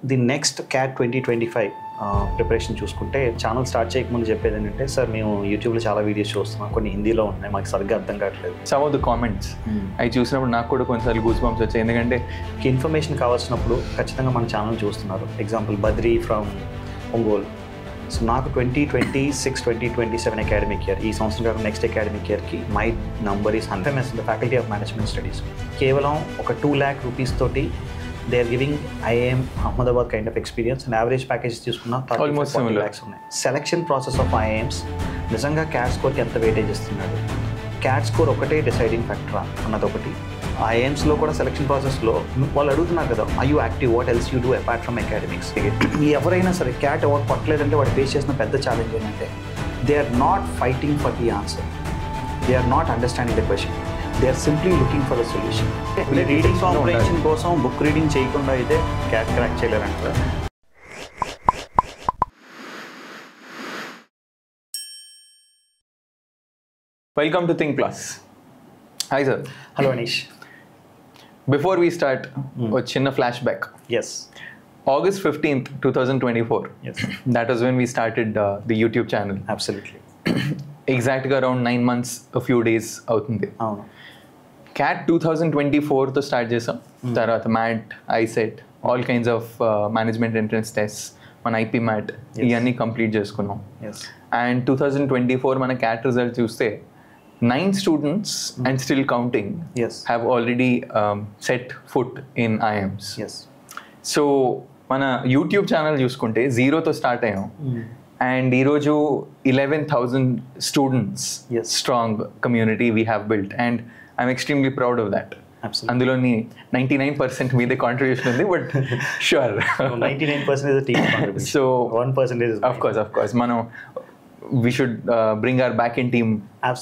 The next CAT 2025 preparation చూసుకుంటే channel start చేయకముందు చెప్పేది ఏంటంటే సార్ మేము యూట్యూబ్లో చాలా వీడియోస్ చూస్తున్నాం, కొన్ని హిందీలో ఉన్నాయి, మాకు సరిగ్గా అర్థం కావట్లేదు. సమ్ ఆఫ్ ద కామెంట్స్ అవి చూసినప్పుడు నాకు కూడా కొన్నిసార్లు గూస్ బంప్స్ వచ్చాయి. ఎందుకంటే ఇన్ఫర్మేషన్ కావాల్సినప్పుడు ఖచ్చితంగా మన ఛానల్ చూస్తున్నారు. Example Badri from Ongole. So నాకు 2026-2027 అకాడమిక్ ఇయర్, ఈ సంవత్సరం కాక నెక్స్ట్ అకాడమిక్ ఇయర్కి my number is 100 the faculty of management studies. కేవలం ఒక 2 lakh rupees తోటి they are giving IIM Ahmedabad kind of experience and average package తీసుకున్న 30-40 lakhs ఉన్నాయి. సెలక్షన్ ప్రాసెస్ ఆఫ్ ఐఐఎమ్స్ నిజంగా క్యాట్ స్కోర్కి ఎంత వెయిటేజ్ ఇస్తున్నాడు, క్యాట్ స్కోర్ ఒకటే డిసైడింగ్ ఫ్యాక్టరా అన్నది ఒకటి. ఐఐఎమ్స్లో కూడా సెలక్షన్ ప్రాసెస్లో వాళ్ళు అడుగుతున్నారు కదా, I you active, what else you do apart from academics. ఎవరైనా సరే క్యాట్ అవార్డ్ పట్టలేదంటే వాడు ఫేస్ చేసిన పెద్ద ఛాలెంజ్ ఏంటంటే they are not fighting for the answer, they are not understanding the question, they are simply looking for the solution. Reading comprehension కోసం book reading చేయకుండా అయితే CAT crack చేయలేరంటారు. Welcome to Think plus. Hi sir. Hello Anish. Before we start ఒక చిన్న flash back. Yes. August 15th, 2024. Yes. That was when we started the YouTube channel. Absolutely. Exactly around 9 months, a few days అవుతుంది. అవును. CAT 2024తో start చేసాం. తర్వాత MAT, ICET, all kinds of management entrance test, మన IP MAT ఇవన్నీ complete చేసుకున్నాం. And 2024 మన CAT result చూస్తే 9 students and still counting have already set foot in IIMs. Yes. So మన యూట్యూబ్ ఛానల్ చూసుకుంటే 0తో స్టార్ట్ అయ్యాం అండ్ ఈరోజు 11,000 students strong community we have built and I'm extremely proud of that. అందులోని 99% మీదే contribution ఉంది, but sure 99% so 1% of course మనం we should bring our back-end team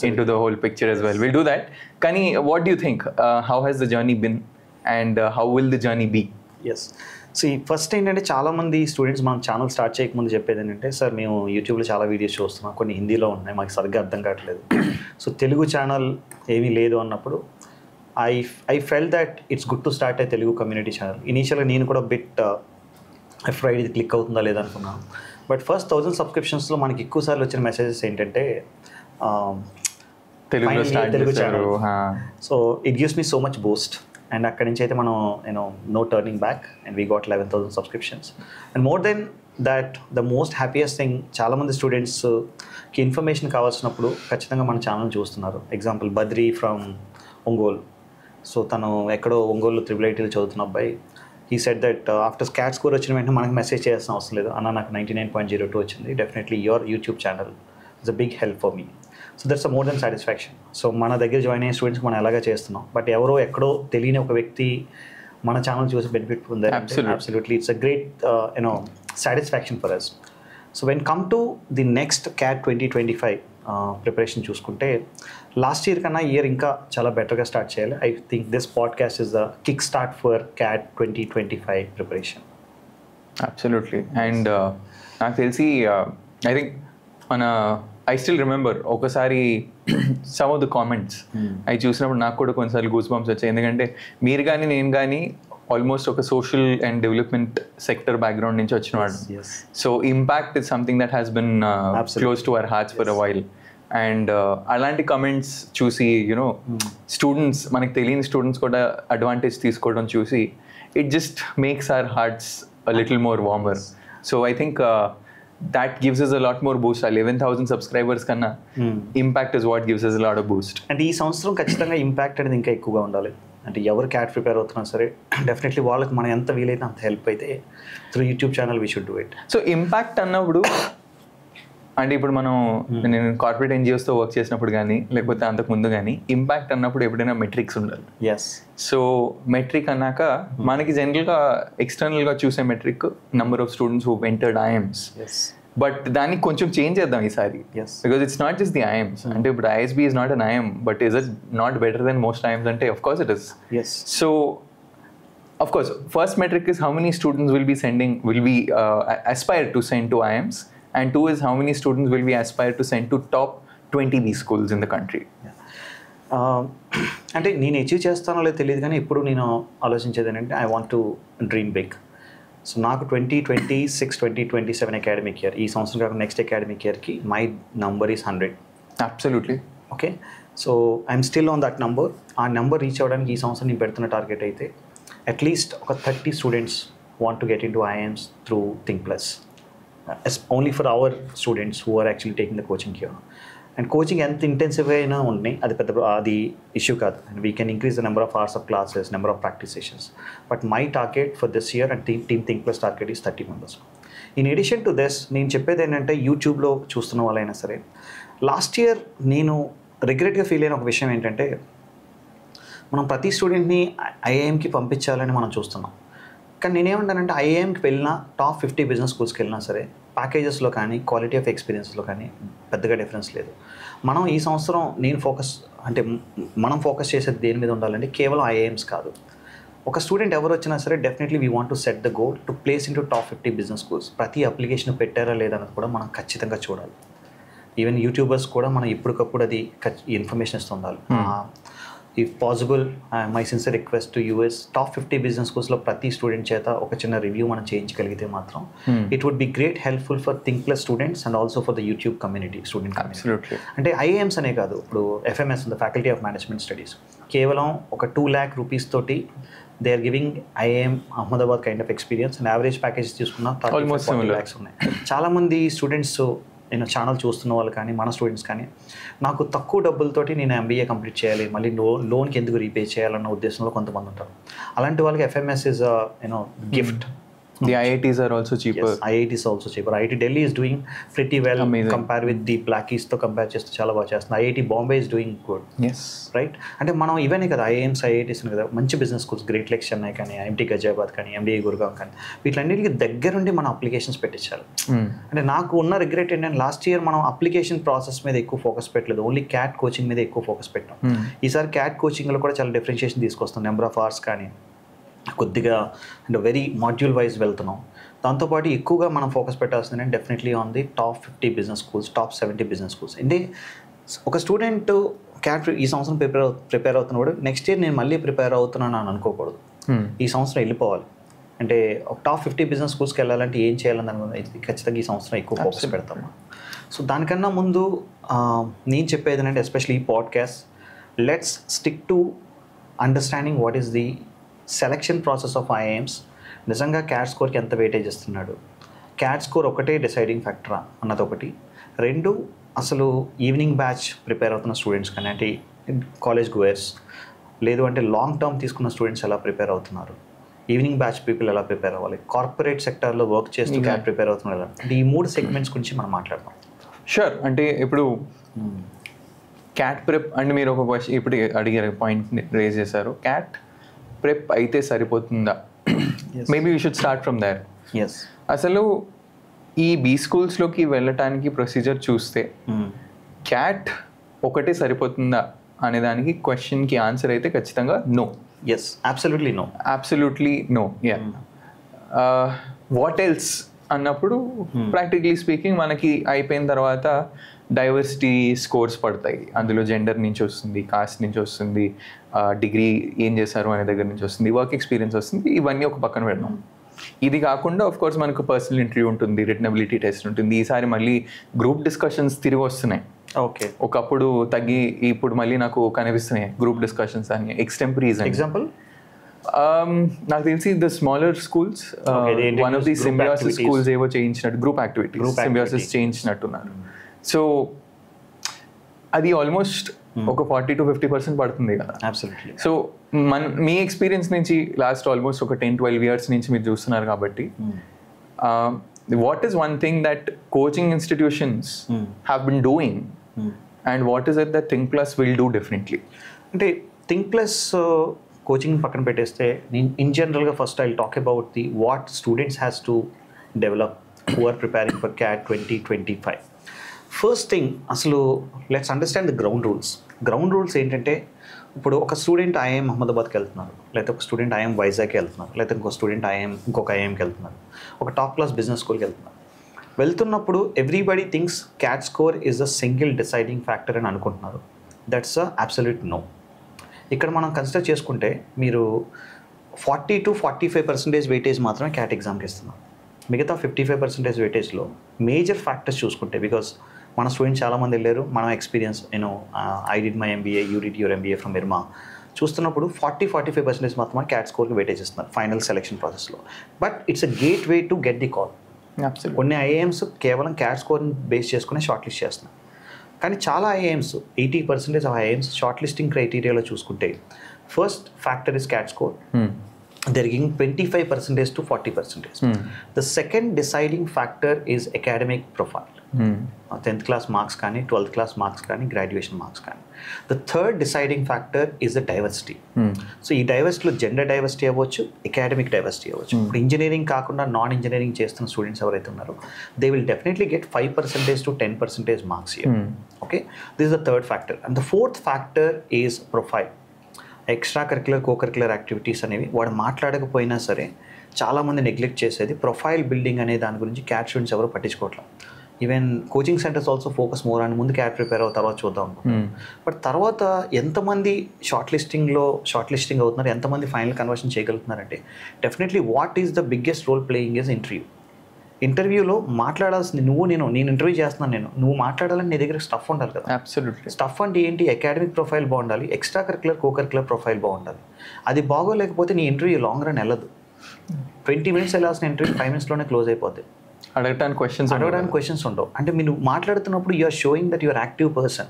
into the whole picture as well. We'll do that. Kani, what do you think? How has the journey been and how will the journey be? Yes. So first ఏంటంటే చాలామంది students మన channel start చేయకముందు చెప్పేది ఏంటంటే sir మేము యూట్యూబ్లో చాలా videos చూస్తున్నాం, కొన్ని హిందీలో ఉన్నాయి, మాకు సరిగ్గా అర్థం కావట్లేదు. సో తెలుగు ఛానల్ ఏమీ లేదు అన్నప్పుడు I felt that it's good to start a Telugu community channel. ఇనీషియల్గా నేను కూడా బిట్ ఫ్రైడ్ ఇది క్లిక్ అవుతుందా లేదా అనుకున్నాను. బట్ ఫస్ట్ 1000 సబ్స్క్రిప్షన్స్లో మనకి ఎక్కువ సార్లు వచ్చిన మెసేజెస్ ఏంటంటే Telugu channel. So it gives me so much boost. And అక్కడి నుంచి అయితే మనం no turning back and we got 11,000 subscriptions. And more than that the most happiest thing, చాలామంది స్టూడెంట్స్కి ఇన్ఫర్మేషన్ కావాల్సినప్పుడు ఖచ్చితంగా మన ఛానల్ చూస్తున్నారు. Example Badri from Ongole. So తను ఎక్కడో ఒంగోలు IIITలో చదువుతున్న అబ్బాయి. He said that after CAT score వచ్చిన వెంటనే మనకు మెసేజ్ చేయాల్సిన అవసరం లేదు అన్న, నాకు 99.02 వచ్చింది, definitely your YouTube channel is a big help for me. So that's a more than satisfaction. So మన దగ్గర జాయిన్ అయ్యే స్టూడెంట్స్కి మనం ఎలాగా చేస్తున్నాం, బట్ ఎవరో ఎక్కడో తెలియని ఒక వ్యక్తి మన ఛానల్ చూసి బెనిఫిట్ పొందారు. Absolutely it's a great satisfaction for us. So when come to the next CAT 2025 preparation చూసుకుంటే లాస్ట్ ఇయర్ కన్నా ఇయర్ ఇంకా చాలా బెటర్గా స్టార్ట్ చేయాలి. I think this podcast is the kick start for CAT 2025 preparation. Absolutely. And నాకు తెలిసి I think I still remember ఒకసారి some of the comments అవి చూసినప్పుడు నాకు కూడా కొన్నిసార్లు గూస్ బంప్స్ వచ్చాయి. ఎందుకంటే మీరు కానీ నేను కానీ ఆల్మోస్ట్ ఒక social and development sector background నుంచి వచ్చినవాడు. So impact is something that has been close to our hearts for a while. And అలాంటి కమెంట్స్ చూసి స్టూడెంట్స్, మనకు తెలియని స్టూడెంట్స్ కూడా అడ్వాంటేజ్ తీసుకోవడం చూసి it just makes our hearts a little more warmer. So I think that gives us a lot more boost. 11,000 subscribers కన్నా impact is what gives us a lot of boost. అంటే ఈ సంవత్సరం ఖచ్చితంగా impact అనేది ఇంకా ఎక్కువగా ఉండాలి. అంటే ఎవరు క్యాట్ ప్రిపేర్ అవుతున్నా సరే డెఫినెట్లీ వాళ్ళకి మనం ఎంత వీలైతే అంత హెల్ప్ అయితే through YouTube channel we should do it. So impact అన్నప్పుడు అంటే ఇప్పుడు మనం నేను కార్పొరేట్ ఎన్జిఓస్తో వర్క్ చేసినప్పుడు కానీ లేకపోతే అంతకుముందు కానీ ఇంపాక్ట్ అన్నప్పుడు ఎప్పుడైనా మెట్రిక్స్ ఉండాలి. ఎస్. సో మెట్రిక్ అన్నాక మనకి జనరల్గా ఎక్స్టర్నల్గా చూసే metric number of students who entered IIMs. But దానికి కొంచెం చేంజ్ చేద్దాం ఈసారి, because it's not just the IIMs. అంటే ఇప్పుడు ISB is not an IIM, but is it not better than most IIMs అంటే of course it is. So of course first metric is how many students will be aspire to send to IIMs, and 2 is how many students will we aspire to send to top 20 B schools in the country. అంటే నేను achieve చేస్తానో లేదో తెలియదు కానీ ఇప్పుడు నేను ఆలోచించేది ఏంటంటే I want to dream big. So నాకు 2026-2027 అకాడమిక్ ఇయర్, ఈ సంవత్సరం కాకుండా నెక్స్ట్ అకాడమిక్ ఇయర్కి my number is 100. Absolutely. Okay, so I'm still on that number. ఆ నెంబర్ రీచ్ అవ్వడానికి ఈ సంవత్సరం నేను పెడుతున్న టార్గెట్ అయితే అట్లీస్ట్ ఒక 30 students want to get in to IIMs through Think Plus, only for our students who are actually taking the coaching here. And coaching ఎంత ఇంటెన్సివ్గా అయినా ఉన్నాయి, అది ఇష్యూ కాదు. And we can increase the number of hours of classes, number of practice sessions. But my target for this year and team Think Plus target is 30 members. In addition to this, నేను చెప్పేది ఏంటంటే యూట్యూబ్లో చూస్తున్న వాళ్ళైనా సరే, last year నేను రిగ్రెట్గా feel అయిన ఒక విషయం ఏంటంటే, మనం ప్రతి స్టూడెంట్ని IIMకి పంపించాలని మనం చూస్తున్నాం. కానీ నేనేమంటానంటే IIMకి వెళ్ళినా, టాప్ 50 బిజినెస్ స్కూల్స్కి వెళ్ళినా సరే, ప్యాకేజెస్లో కానీ క్వాలిటీ ఆఫ్ ఎక్స్పీరియన్స్లో కానీ పెద్దగా డిఫరెన్స్ లేదు. మనం ఈ సంవత్సరం మనం ఫోకస్ చేసేది దేని మీద ఉండాలంటే కేవలం IIMs కాదు. ఒక స్టూడెంట్ ఎవరు వచ్చినా సరే definitely we want to set the goal to place in to top 50 business schools. ప్రతి అప్లికేషన్ పెట్టారా లేదన్నది కూడా మనం ఖచ్చితంగా చూడాలి. ఈవెన్ యూట్యూబర్స్ కూడా మనం ఇప్పటికప్పుడు అది ఇన్ఫర్మేషన్ ఇస్తుండాలి. If possible, my sincere request to US, top 50 business స్కూల్స్లో ప్రతి స్టూడెంట్ చేత ఒక చిన్న రివ్యూ మనం చేయించగలిగితే మాత్రం it would be great helpful for Think Plus students and also for the YouTube community, student community. అంటే IIMs అనే కాదు, ఇప్పుడు FMS ఉంది, ఫ్యాకల్టీ ఆఫ్ మేనేజ్మెంట్ స్టడీస్, కేవలం ఒక 2 lakh rupees తోటి they are giving IIM Ahmedabad kind of experience. And average package తీసుకున్న 30-40 lakhs ఉన్నాయి. చాలామంది స్టూడెంట్స్, నేను ఛానల్ చూస్తున్న వాళ్ళు కానీ మన స్టూడెంట్స్ కానీ, నాకు తక్కువ డబ్బులతోటి నేను MBA కంప్లీట్ చేయాలి, మళ్ళీ లోన్కి ఎందుకు రీపే చేయాలన్న ఉద్దేశంలో కొంతమంది ఉంటారు. అలాంటి వాళ్ళకి FMS is gift. The IITs are also cheaper. Yes, IITs also cheaper. IIT Delhi is doing pretty well. Amazing. Compare with the Blackies తో కంపేర్ చేస్తే చాలా బాగా చేస్తుంది. IIT Bombay is doing good. Yes. Right? అంటే మనం ఇవన్నీ కదా IIMs, IITs కదా, మంచి బిజినెస్ స్కూల్స్, గ్రేట్ లెక్స్ చెన్నై కానీ, IMT గజియాబాద్ కానీ, MBA గురుగాం కానీ, వీటిలన్నిటికీ దగ్గరుండి మనం అప్లికేషన్స్ పెట్టించాలి. అంటే నాకు ఉన్న రిగ్రెట్ ఏంటంటే, లాస్ట్ ఇయర్ మనం అప్లికేషన్ ప్రాసెస్ మీద ఎక్కువ ఫోకస్ పెట్టలేదు, ఓన్లీ క్యాట్ కోచింగ్ మీద ఎక్కువ ఫోకస్ పెట్టాం. ఈసారి క్యాట్ కోచింగ్లో కూడా చాలా డిఫరెన్షియేషన్ తీసుకొస్తాం. నెంబర్ ఆఫ్ అవర్స్ కానీ కొద్దిగా అంటే వెరీ మాడ్యూల్ వైజ్ వెళ్తున్నాం. దాంతోపాటు ఎక్కువగా మనం ఫోకస్ పెట్టాల్సింది definitely on the top 50 business schools, top 70 business schools. అంటే ఒక స్టూడెంట్ క్యాట్ ఈ సంవత్సరం ప్రిపేర్ అవుతున్నప్పుడు నెక్స్ట్ ఇయర్ నేను మళ్ళీ ప్రిపేర్ అవుతున్నాను అని అనుకోకూడదు. ఈ సంవత్సరం వెళ్ళిపోవాలి. అంటే ఒక టాప్ 50 బిజినెస్ స్కూల్స్కి వెళ్ళాలంటే ఏం చేయాలని దాని ఖచ్చితంగా ఈ సంవత్సరం ఎక్కువ ఫోకస్ పెడతాము. సో దానికన్నా ముందు నేను చెప్పేది ఏంటంటే, ఎస్పెషల్లీ ఈ podcast, let's stick to understanding what is the selection process of IIMs. నిజంగా క్యాట్ స్కోర్కి ఎంత వెయిటేజ్ ఇస్తున్నాడు, క్యాట్ స్కోర్ ఒకటే డిసైడింగ్ ఫ్యాక్టరా అన్నది ఒకటి. 2, అసలు ఈవినింగ్ బ్యాచ్ ప్రిపేర్ అవుతున్న స్టూడెంట్స్ కానీ, అంటే కాలేజ్ గోయర్స్, లేదు అంటే లాంగ్ టర్మ్ తీసుకున్న స్టూడెంట్స్ ఎలా ప్రిపేర్ అవుతున్నారు, ఈవినింగ్ బ్యాచ్ పీపుల్ ఎలా ప్రిపేర్ అవ్వాలి, కార్పొరేట్ సెక్టర్లో వర్క్ చేస్తూ క్యాట్ ప్రిపేర్ అవుతున్నారు, అంటే ఈ 3 సెగ్మెంట్స్ గురించి మనం మాట్లాడదాం. షూర్. అంటే ఇప్పుడు క్యాట్ ప్రిప్ అంటే మీరు ఒక క్వశ్చన్ ఇప్పుడు అడిగారు, పాయింట్ రేజ్ చేశారు, క్యాట్ ప్రెప్ అయితే సరిపోతుందా? Maybe we should start from there. అసలు ఈ B స్కూల్స్లోకి వెళ్ళటానికి ప్రొసీజర్ చూస్తే క్యాట్ ఒకటే సరిపోతుందా అనే దానికి క్వశ్చన్కి ఆన్సర్ అయితే ఖచ్చితంగా no. Yes, absolutely no. Absolutely no. Yeah. What else అన్నప్పుడు ప్రాక్టికలీ స్పీకింగ్ మనకి అయిపోయిన తర్వాత డైవర్సిటీ స్కోర్స్ పడతాయి. అందులో జెండర్ నుంచి వస్తుంది, కాస్ట్ నుంచి వస్తుంది, డిగ్రీ ఏం చేశారు అనే దగ్గర నుంచి వస్తుంది, వర్క్ ఎక్స్పీరియన్స్ వస్తుంది. ఇవన్నీ ఒక పక్కన పెడదాం. ఇది కాకుండా ఆఫ్ కోర్స్ మనకు పర్సనల్ ఇంటర్వ్యూ ఉంటుంది, రిటనబిలిటీ టెస్ట్ ఉంటుంది. ఈసారి మళ్ళీ గ్రూప్ డిస్కషన్స్ తిరిగి వస్తున్నాయి. ఓకే, ఒకప్పుడు తగ్గి ఇప్పుడు మళ్ళీ నాకు కనిపిస్తున్నాయి గ్రూప్ డిస్కషన్స్ అని. ఎక్స్టెంపరీస్ ఎగ్జాంపుల్ నాకు తెలిసి the smaller schools, one of the Symbiosis schools ఏవో చేయించినట్టు గ్రూప్ యాక్టివిటీస్ సింబియోసిస్ చేయించినట్టున్నారు. సో అది ఆల్మోస్ట్ ఒక 40 to 50% పడుతుంది కదా. సో మీ ఎక్స్పీరియన్స్ నుంచి లాస్ట్ ఆల్మోస్ట్ ఒక 10-12 years నుంచి మీరు చూస్తున్నారు కాబట్టి, what is one thing that coaching institutions have been doing and what is it that think plus will do differently? అంటే థింక్ ప్లస్ కోచింగ్ పక్కన పెట్టేస్తే, నేను ఇన్ జనరల్గా first I talk about the what students has to develop who are preparing for CAT 2025. First thing, అసలు let's understand the ground rules. Ground rules ఏంటంటే, ఇప్పుడు ఒక student IIM అహ్మదాబాద్కి వెళ్తున్నారు, లేకపోతే ఒక స్టూడెంట్ IIM వైజాగ్కి వెళ్తున్నారు, లేకపోతే ఇంకో స్టూడెంట్ ఇంకొక IIMకి వెళ్తున్నారు, ఒక టాప్ క్లాస్ బిజినెస్ స్కూల్కి వెళ్తున్నారు. వెళ్తున్నప్పుడు everybody thinks CAT score is a single deciding factor అని అనుకుంటున్నారు. That's a absolute no. ఇక్కడ మనం కన్సిడర్ చేసుకుంటే, మీరు 40 to 45% వెయిటేజ్ మాత్రమే క్యాట్ ఎగ్జామ్కి ఇస్తున్నాం. మిగతా 55% వెయిటేజ్లో మేజర్ ఫ్యాక్టర్స్ చూసుకుంటే, బికాస్ మన స్టూడెంట్స్ చాలామంది వెళ్ళారు, మన experience I did my MBA, you did your MBA from IRMA చూస్తున్నప్పుడు 40-45% మాత్రమే క్యాట్ స్కోర్కి వెయిటేజ్ ఇస్తున్నారు ఫైనల్ సెలెక్షన్ ప్రాసెస్లో. But it's a gateway to get the call. కొన్ని ఐఐఎమ్స్ కేవలం క్యాట్ స్కోర్ని బేస్ చేసుకుని షార్ట్ లిస్ట్ చేస్తున్నాయి. కానీ చాలా IIMs 80% of IIMs shortlisting క్రైటీరియాలో చూసుకుంటే first factor is CAT score. They're giving 25% to 40%. The second deciding factor is academic profile. 10th class marks కానీ 12th class marks కానీ graduation marks కానీ. The third deciding factor is the diversity. So ఈ డైవర్సిటీలో gender diversity అవ్వచ్చు, academic diversity అవ్వచ్చు. ఇప్పుడు engineering కాకుండా non engineering చేస్తున్న students ఎవరైతే ఉన్నారో they will definitely get 5% to 10% marks here. Okay, this is the third factor. And the fourth factor is profile. Extra curricular co-curricular activities అనేవి వాడు మాట్లాడకపోయినా సరే చాలామంది నెగ్లెక్ట్ చేసేది ప్రొఫైల్ బిల్డింగ్ అనే దాని గురించి క్యాట్ స్టూడెంట్స్ ఎవరు పట్టించుకోవట్లేదు. Even coaching centres also focus more అని ముందు క్యాట్ ప్రిపేర్ అవుతారు, తర్వాత చూద్దాం అనుకుంటున్నాం. బట్ తర్వాత ఎంతమంది షార్ట్ లిస్టింగ్ అవుతున్నారు, ఎంతమంది ఫైనల్ కన్వర్షన్ చేయగలుగుతున్నారంటే definitely what is the biggest role playing is ఇంటర్వ్యూలో మాట్లాడాల్సింది నేను ఇంటర్వ్యూ చేస్తున్నాను, నువ్వు మాట్లాడాలని నీ దగ్గర స్టఫ్ ఉండాలి కదా. అబ్సల్యూట్లీ. స్టఫ్ అంటే ఏంటి? అకాడమిక్ ప్రొఫైల్ బాగుండాలి, ఎక్స్ట్రా కరిక్యులర్ కో-కరిక్యులర్ ప్రొఫైల్ బాగుండాలి. అది బాగోలేకపోతే నీ ఇంటర్వ్యూ లాంగ్ రన్ వెళ్ళదు. 20 minutes వెళ్ళాల్సిన ఇంటర్వ్యూ 5 minutesలోనే క్లోజ్ అయిపోద్ది. అడగడానికి క్వశ్చన్స్ ఉండవు. అంటే మీరు మాట్లాడుతున్నప్పుడు you are showing that your active person,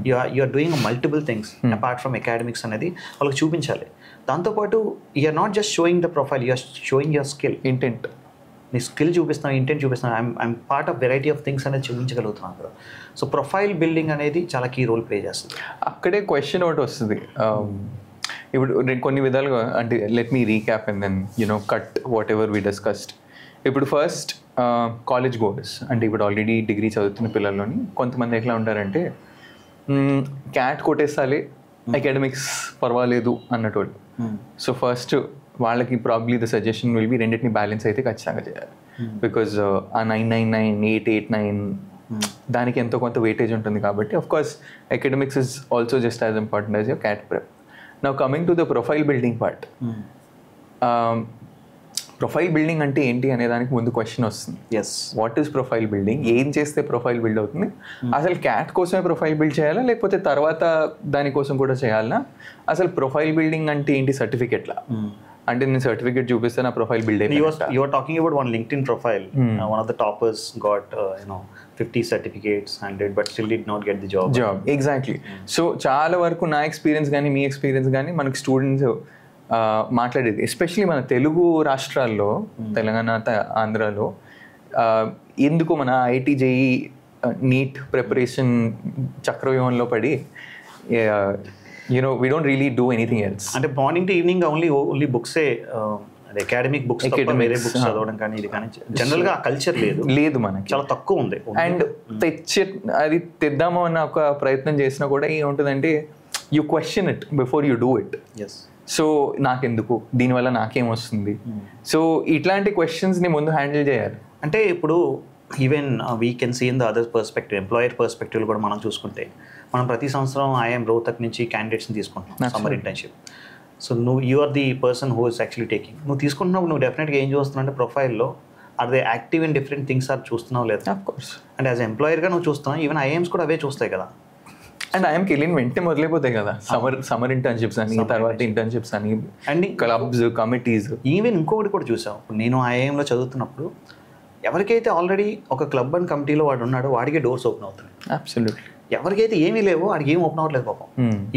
you are doing multiple things apart from academics అనేది వాళ్ళకి చూపించాలి. దాంతోపాటు you are not just showing the profile, you are showing your skill, intent. నీ స్కిల్ చూపిస్తున్నాను, ఇంటెంట్ చూపిస్తున్నాను, I'm part of variety of things అనేది చూపించగలుగుతున్నాను కదా. సో ప్రొఫైల్ బిల్డింగ్ అనేది చాలా కీ రోల్ ప్లే చేస్తుంది. అక్కడే క్వశ్చన్ ఒకటి వస్తుంది. ఇప్పుడు కొన్ని విధాలుగా అంటే let me recap and then cut whatever we discussed. ఇప్పుడు ఫస్ట్ కాలేజ్ గోవర్స్ అంటే ఇప్పుడు ఆల్రెడీ డిగ్రీ చదువుతున్న పిల్లల్లోని కొంతమంది ఎట్లా ఉంటారంటే క్యాట్ కొట్టేసాలి, అకాడమిక్స్ పర్వాలేదు అన్నట్టు. సో ఫస్ట్ వాళ్ళకి probably the suggestion will be రెండింటిని బ్యాలెన్స్ అయితే ఖచ్చితంగా చేయాలి. బికాజ్ ఆ 999, 889 దానికి ఎంతో కొంత వెయిటేజ్ ఉంటుంది కాబట్టి of course academics is also just as important as your cat prep. Now coming to the profile building part. Profile building అంటే ఏంటి అనే దానికి ముందు క్వశ్చన్ వస్తుంది. What is profile building? ఏం చేస్తే ప్రొఫైల్ బిల్డ్ అవుతుంది? అసలు క్యాట్ కోసమే ప్రొఫైల్ బిల్డ్ చేయాలా లేకపోతే తర్వాత దానికోసం కూడా చేయాలా? అసలు ప్రొఫైల్ బిల్డింగ్ అంటే ఏంటి? సర్టిఫికెట్లా? అంటే నేను సర్టిఫికేట్ చూపిస్తే నా ప్రొఫైల్ బిల్డ్ అయ్యింది. You are talking about one LinkedIn profile. One of the toppers got 50 certificates, 100, but still did not get the job. Exactly. So చాలా వరకు నా ఎక్స్పీరియన్స్ కానీ మీ ఎక్స్పీరియన్స్ కానీ మనకి స్టూడెంట్స్ మాట్లాడేది ఎస్పెషలీ మన తెలుగు రాష్ట్రాల్లో, తెలంగాణ, ఆంధ్రాలో ఎందుకు మన ఐఐటి జేఈ నీట్ ప్రిపరేషన్ చక్రవ్యూహంలో పడి we don't really do anything else. అంటే మార్నింగ్ టు ఈవినింగ్ ఓన్లీ బుక్సే, అకాడమిక్ బుక్స్, వేరే బుక్స్ చదవడం కానీ ఇది కానీ జనరల్ గా ఆ కల్చర్ లేదు మనకి, చాలా తక్కువ ఉంది. అండ్ అది తెద్దాము అన్న ఒక ప్రయత్నం చేసినా కూడా ఏముంటుందంటే you question it before you do it. So నాకెందుకు, దీనివల్ల నాకేం వస్తుంది? సో ఇట్లాంటి క్వశ్చన్స్ని ముందు హ్యాండిల్ చేయాలి. అంటే ఇప్పుడు even we can see in the other perspective, employer perspective కూడా మనం చూసుకుంటే మనం ప్రతి సంవత్సరం ఐఎమ్ రోహ్తక్ నుంచి క్యాండిడేట్స్ని తీసుకుంటున్నాం summer internship. So you are the person who is actually taking. నువ్వు తీసుకుంటున్నప్పుడు నువ్వు డెఫినెట్గా ఏం చూస్తున్నావు అంటే ప్రొఫైల్లో are they active in different things or చూస్తున్నావు లేదా? Of course. అండ్ యాజ్ ఎంప్లాయర్గా నువ్వు చూస్తున్నావు, ఈవెన్ ఐఎమ్స్ కూడా అవే చూస్తాయి కదా. అండ్ ఐఎమ్కి వెళ్ళిన వెంటనే మొదలైపోతాయి కదా సమ్మర్ ఇంటర్న్షిప్స్ అని, తర్వాత ఇంటర్న్షిప్స్ అని, అండ్ క్లబ్స్, కమిటీస్. ఈవెన్ ఇంకొకటి కూడా చూసాం, నేను ఐఐఎంలో చదువుతున్నప్పుడు ఎవరికైతే ఆల్రెడీ ఒక క్లబ్ అండ్ కమిటీలో వాడు ఉన్నాడో వాడికే డోర్స్ ఓపెన్ అవుతున్నాయి. అబ్సల్యూట్లీ. ఎవరికైతే ఏమీ లేవో వాడికి ఏం ఓపెన్ అవ్వట్లేదు పాపం.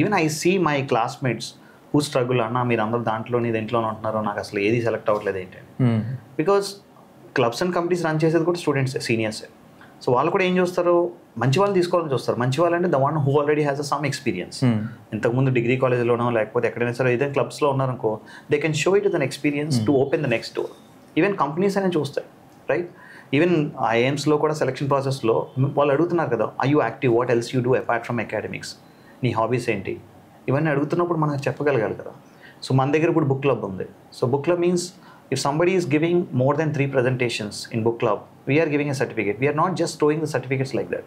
Even I see my classmates who struggle, అన్న మీరు అందరూ దాంట్లోనే దేంట్లోనే ఉంటున్నారో, నాకు అసలు ఏది సెలెక్ట్ అవ్వట్లేదు ఏంటంటే, because clubs and committees run చేసేది కూడా స్టూడెంట్సే, సీనియర్సే. సో వాళ్ళు కూడా ఏం చూస్తారు, మంచి వాళ్ళు తీసుకోవాలని చూస్తారు. మంచి వాళ్ళు అంటే the one who already has some experience. ఇంతకుముందు డిగ్రీ కాలేజ్లోనో లేకపోతే ఎక్కడైనా సరే ఏదైనా క్లబ్స్లో ఉన్నారనుకో, they can show it then experience to open the next door. Even companies అనేది చూస్తాయి, రైట్? ఈవెన్ ఐఐఎమ్స్లో కూడా సెలక్షన్ ప్రాసెస్లో వాళ్ళు అడుగుతున్నారు కదా, I you active, what else you do apart from academics, నీ హాబీస్ ఏంటి, ఇవన్నీ అడుగుతున్నప్పుడు మనకు చెప్పగలగాలి కదా. సో మన దగ్గర ఇప్పుడు బుక్ క్లబ్ ఉంది. So book club means If somebody is giving more than 3 presentations in book club, we are giving a certificate. We are not just throwing the certificates like that.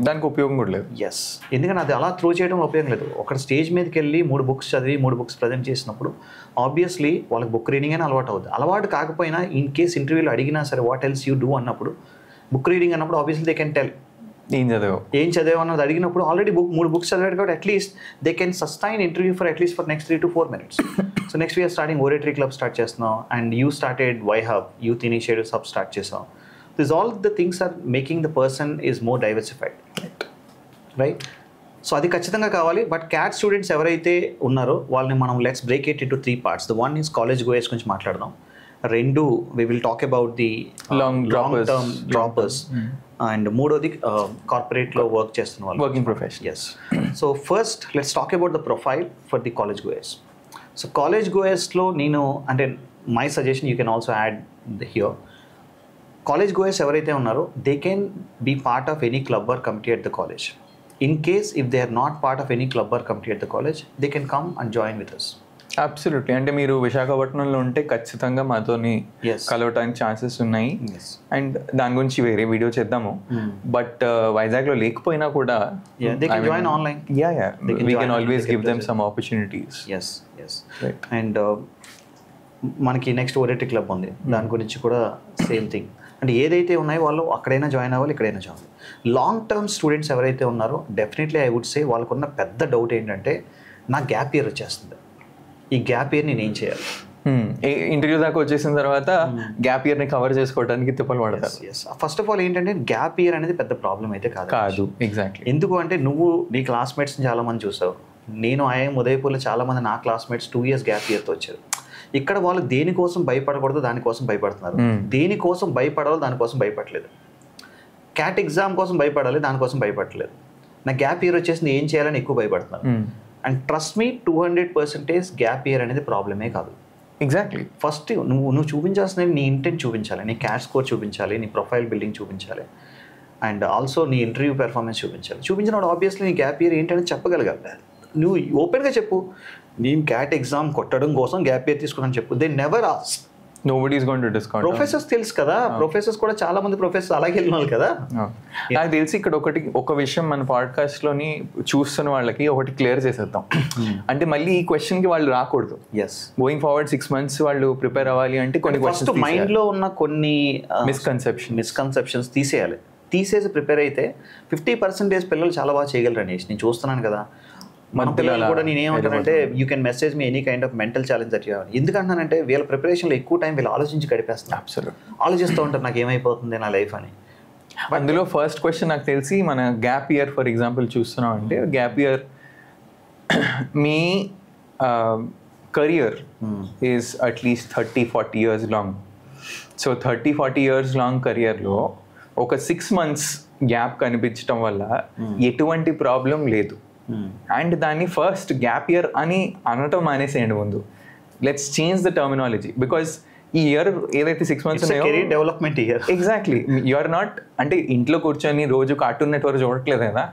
దానికి ఉపయోగం కూడా లేదు. Yes, ఎందుకంటే అది అలా throw చేయడం ఉపయోగం లేదు. ఒక స్టేజ్ మీదకి వెళ్ళి 3 బుక్స్ చదివి 3 బుక్స్ ప్రజెంట్ చేసినప్పుడు ఆబ్వియస్లీ వాళ్ళకి బుక్ రీడింగ్ అని అలవాటు అవుతుంది. అలవాటు కాకపోయినా ఇన్ కేస్ ఇంటర్వ్యూలో అడిగినా సరే వాట్ ఎల్స్ యూ డూ అన్నప్పుడు, బుక్ రీడింగ్ అన్నప్పుడు ఆబ్వియస్లీ దే కెన్ టెల్ ఏం చదివావు అన్నది అడిగినప్పుడు ఆల్రెడీ 3 బుక్స్ చదివాడు కాబట్టి at least they can sustain interview for at least for next 3 to 4 minutes. So next we're starting oratory club start చేస్తున్నాం, and you started Y hub, youth initiatives hub start చేసాం. This all the things are making the person is more diversified, right? So అది ఖచ్చితంగా కావాలి. But cat students ఎవరైతే ఉన్నారో వాళ్ళని మనం let's break it into 3 parts. The one is college goers గురించి మాట్లాడదాం. 2 we will talk about the long term droppers, and మూడోది కార్పొరేట్ లో వర్క్ చేస్తున్న వాళ్ళు, working profession. yes. So first let's talk about the profile for the college goers. So college goers లో నేను అంటే my suggestion you can also add here. College goers ఎవరైతే ఉన్నారో they can be part of any club or committee at the college. In case if they are not part of any club or committee at the college, they can come and join with us. Absolutely. అంటే మీరు విశాఖపట్నంలో ఉంటే ఖచ్చితంగా మాతోని కలవటానికి chances ఉన్నాయి, and దాని గురించి వేరే వీడియో చేద్దాము. బట్ వైజాగ్లో లేకపోయినా కూడా we can always give them some opportunities. yes right. And మనకి నెక్స్ట్ ఓరేటరీ క్లబ్ ఉంది, దాని గురించి కూడా సేమ్ థింగ్. అంటే ఏదైతే ఉన్నాయో వాళ్ళు అక్కడైనా జాయిన్ అవ్వాలి, ఇక్కడైనా జాయిన్ అవ్వాలి. లాంగ్ టర్మ్ స్టూడెంట్స్ ఎవరైతే ఉన్నారో డెఫినెట్లీ ఐ వుడ్ సే వాళ్ళకున్న పెద్ద డౌట్ ఏంటంటే నా గ్యాప్ ఇయర్ వచ్చేస్తుంది, ఈ గ్యాప్ ఇయర్ నేను ఏం చేయాలి? ఇంటర్వ్యూ దాకా వచ్చేసిన తర్వాత గ్యాప్ ఇయర్ ని కవర్ చేసుకోవడానికి తిప్పలు పడతారు. ఫస్ట్ ఆఫ్ ఆల్ ఏంటంటే గ్యాప్ ఇయర్ అనేది పెద్ద ప్రాబ్లం అయితే కాదు. ఎగ్జాక్ట్లీ. ఎందుకు అంటే నువ్వు నీ క్లాస్మేట్స్ని చాలా మంది చూసావు, నేను ఐఎం ఉదయపూర్లో చాలా మంది నా క్లాస్మేట్స్ 2 years గ్యాప్ ఇయర్తో వచ్చారు. ఇక్కడ వాళ్ళు దేనికోసం భయపడకూడదు, దానికోసం భయపడుతున్నారు. దేనికోసం భయపడాలో దానికోసం భయపడలేదు. క్యాట్ ఎగ్జామ్ కోసం భయపడాలి, దానికోసం భయపడలేదు. నా గ్యాప్ ఇయర్ వచ్చేసి ఏం చేయాలని ఎక్కువ భయపడుతున్నారు. And trust me 200% gap year అనేది ప్రాబ్లమే కాదు. ఎగ్జాక్ట్లీ. ఫస్ట్ నువ్వు చూపించాల్సిన నీ ఇంటెంట్ చూపించాలి, నీ క్యాట్ స్కోర్ చూపించాలి, నీ ప్రొఫైల్ బిల్డింగ్ చూపించాలి, అండ్ ఆల్సో నీ ఇంటర్వ్యూ పెర్ఫార్మెన్స్ చూపించాలి. చూపించినప్పుడు ఆబ్వియస్లీ నీ గ్యాప్ ఇయర్ ఏంటనేది చెప్పగలగాలి. నువ్వు ఓపెన్గా చెప్పు, నేను క్యాట్ ఎగ్జామ్ కొట్టడం కోసం గ్యాప్ ఇయర్ తీసుకున్నాను చెప్పు. They never ask. Nobody is going to discount. Professors తెలుసు కదా, ప్రొఫెసర్స్ కూడా చాలా మంది ప్రొఫెసర్స్ అలాగే వెళ్ళినారు కదా. నాకు తెలిసి ఇక్కడ ఒక విషయం మన పాడ్కాస్ట్ లోని చూస్తున్న వాళ్ళకి ఒకటి క్లియర్ చేసేద్దాం. అంటే మళ్ళీ ఈ క్వశ్చన్ కి వాళ్ళు రాకూడదు. గోయింగ్ ఫార్వర్డ్ 6 months వాళ్ళు ప్రిపేర్ అవ్వాలి అంటే కొన్ని ఫస్ట్ మైండ్ లో ఉన్న కొన్ని మిస్కన్సెప్షన్స్ తీసేసి ప్రిపేర్ అయితే 50% పిల్లలు చాలా బాగా చేయగలరు అనేసి నేను చూస్తున్నాను కదా. మన పిల్లలు కూడా నేనేమంటానంటే you can message me any kind of mental challenge that you have. ఎందుకంటానంటే వీళ్ళ ప్రిపరేషన్లో ఎక్కువ టైం వీళ్ళు ఆలోచించి గడిపేస్తున్నారు. ఆలోచిస్తూ ఉంటారు నాకు ఏమైపోతుంది నా లైఫ్ అని. అందులో ఫస్ట్ క్వశ్చన్ నాకు తెలిసి మన గ్యాప్ ఇయర్ ఫర్ ఎగ్జాంపుల్ చూస్తున్నాం అంటే gap year me career is at least 30-40 years long. So 30-40 years long కెరియర్లో ఒక 6 months గ్యాప్ కనిపించడం వల్ల ఎటువంటి ప్రాబ్లం లేదు. అండ్ దాన్ని ఫస్ట్ గ్యాప్ ఇయర్ అని అనటం మానేసేయండి ముందు. Let's change the terminology. Because ఈ ఇయర్ ఏదైతే 6 months career development year. Exactly. You are not అంటే ఇంట్లో కూర్చొని రోజు కార్టూన్ నెట్వర్క్ చూడట్లేదు కదా.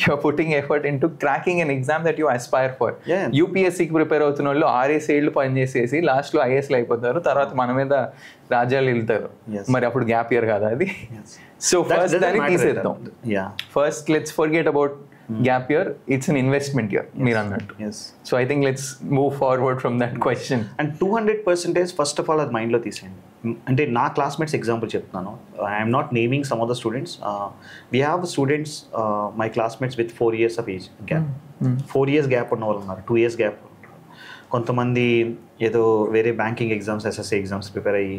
You are putting effort into cracking an exam that you aspire for. యూపీఎస్సీకి ప్రిపేర్ అవుతున్న వాళ్ళు 6 ఏళ్ళు పనిచేసేసి లాస్ట్లో ఐఏఎస్లు అయిపోతారు, తర్వాత మన మీద రాజ్యాలు వెళ్తారు. మరి అప్పుడు గ్యాప్ ఇయర్ కదా అది. సో ఫస్ట్ దాన్ని తీసేద్దాం. First let's forget about gap year. It's an investment year, meer annattu. So I think let's move forward from that question. And 200% first of all ad mind lo teeseyandi. అంటే నా classmates example చెప్తున్నాను. I'm not naming some of the students. We have students my classmates with 4 years of age gap. 4 years gap ఉన్న వాళ్ళు ఉన్నారు, 2 years gap. కొంతమంది ఏదో వేరే banking exams SSC exams prepare అయ్యి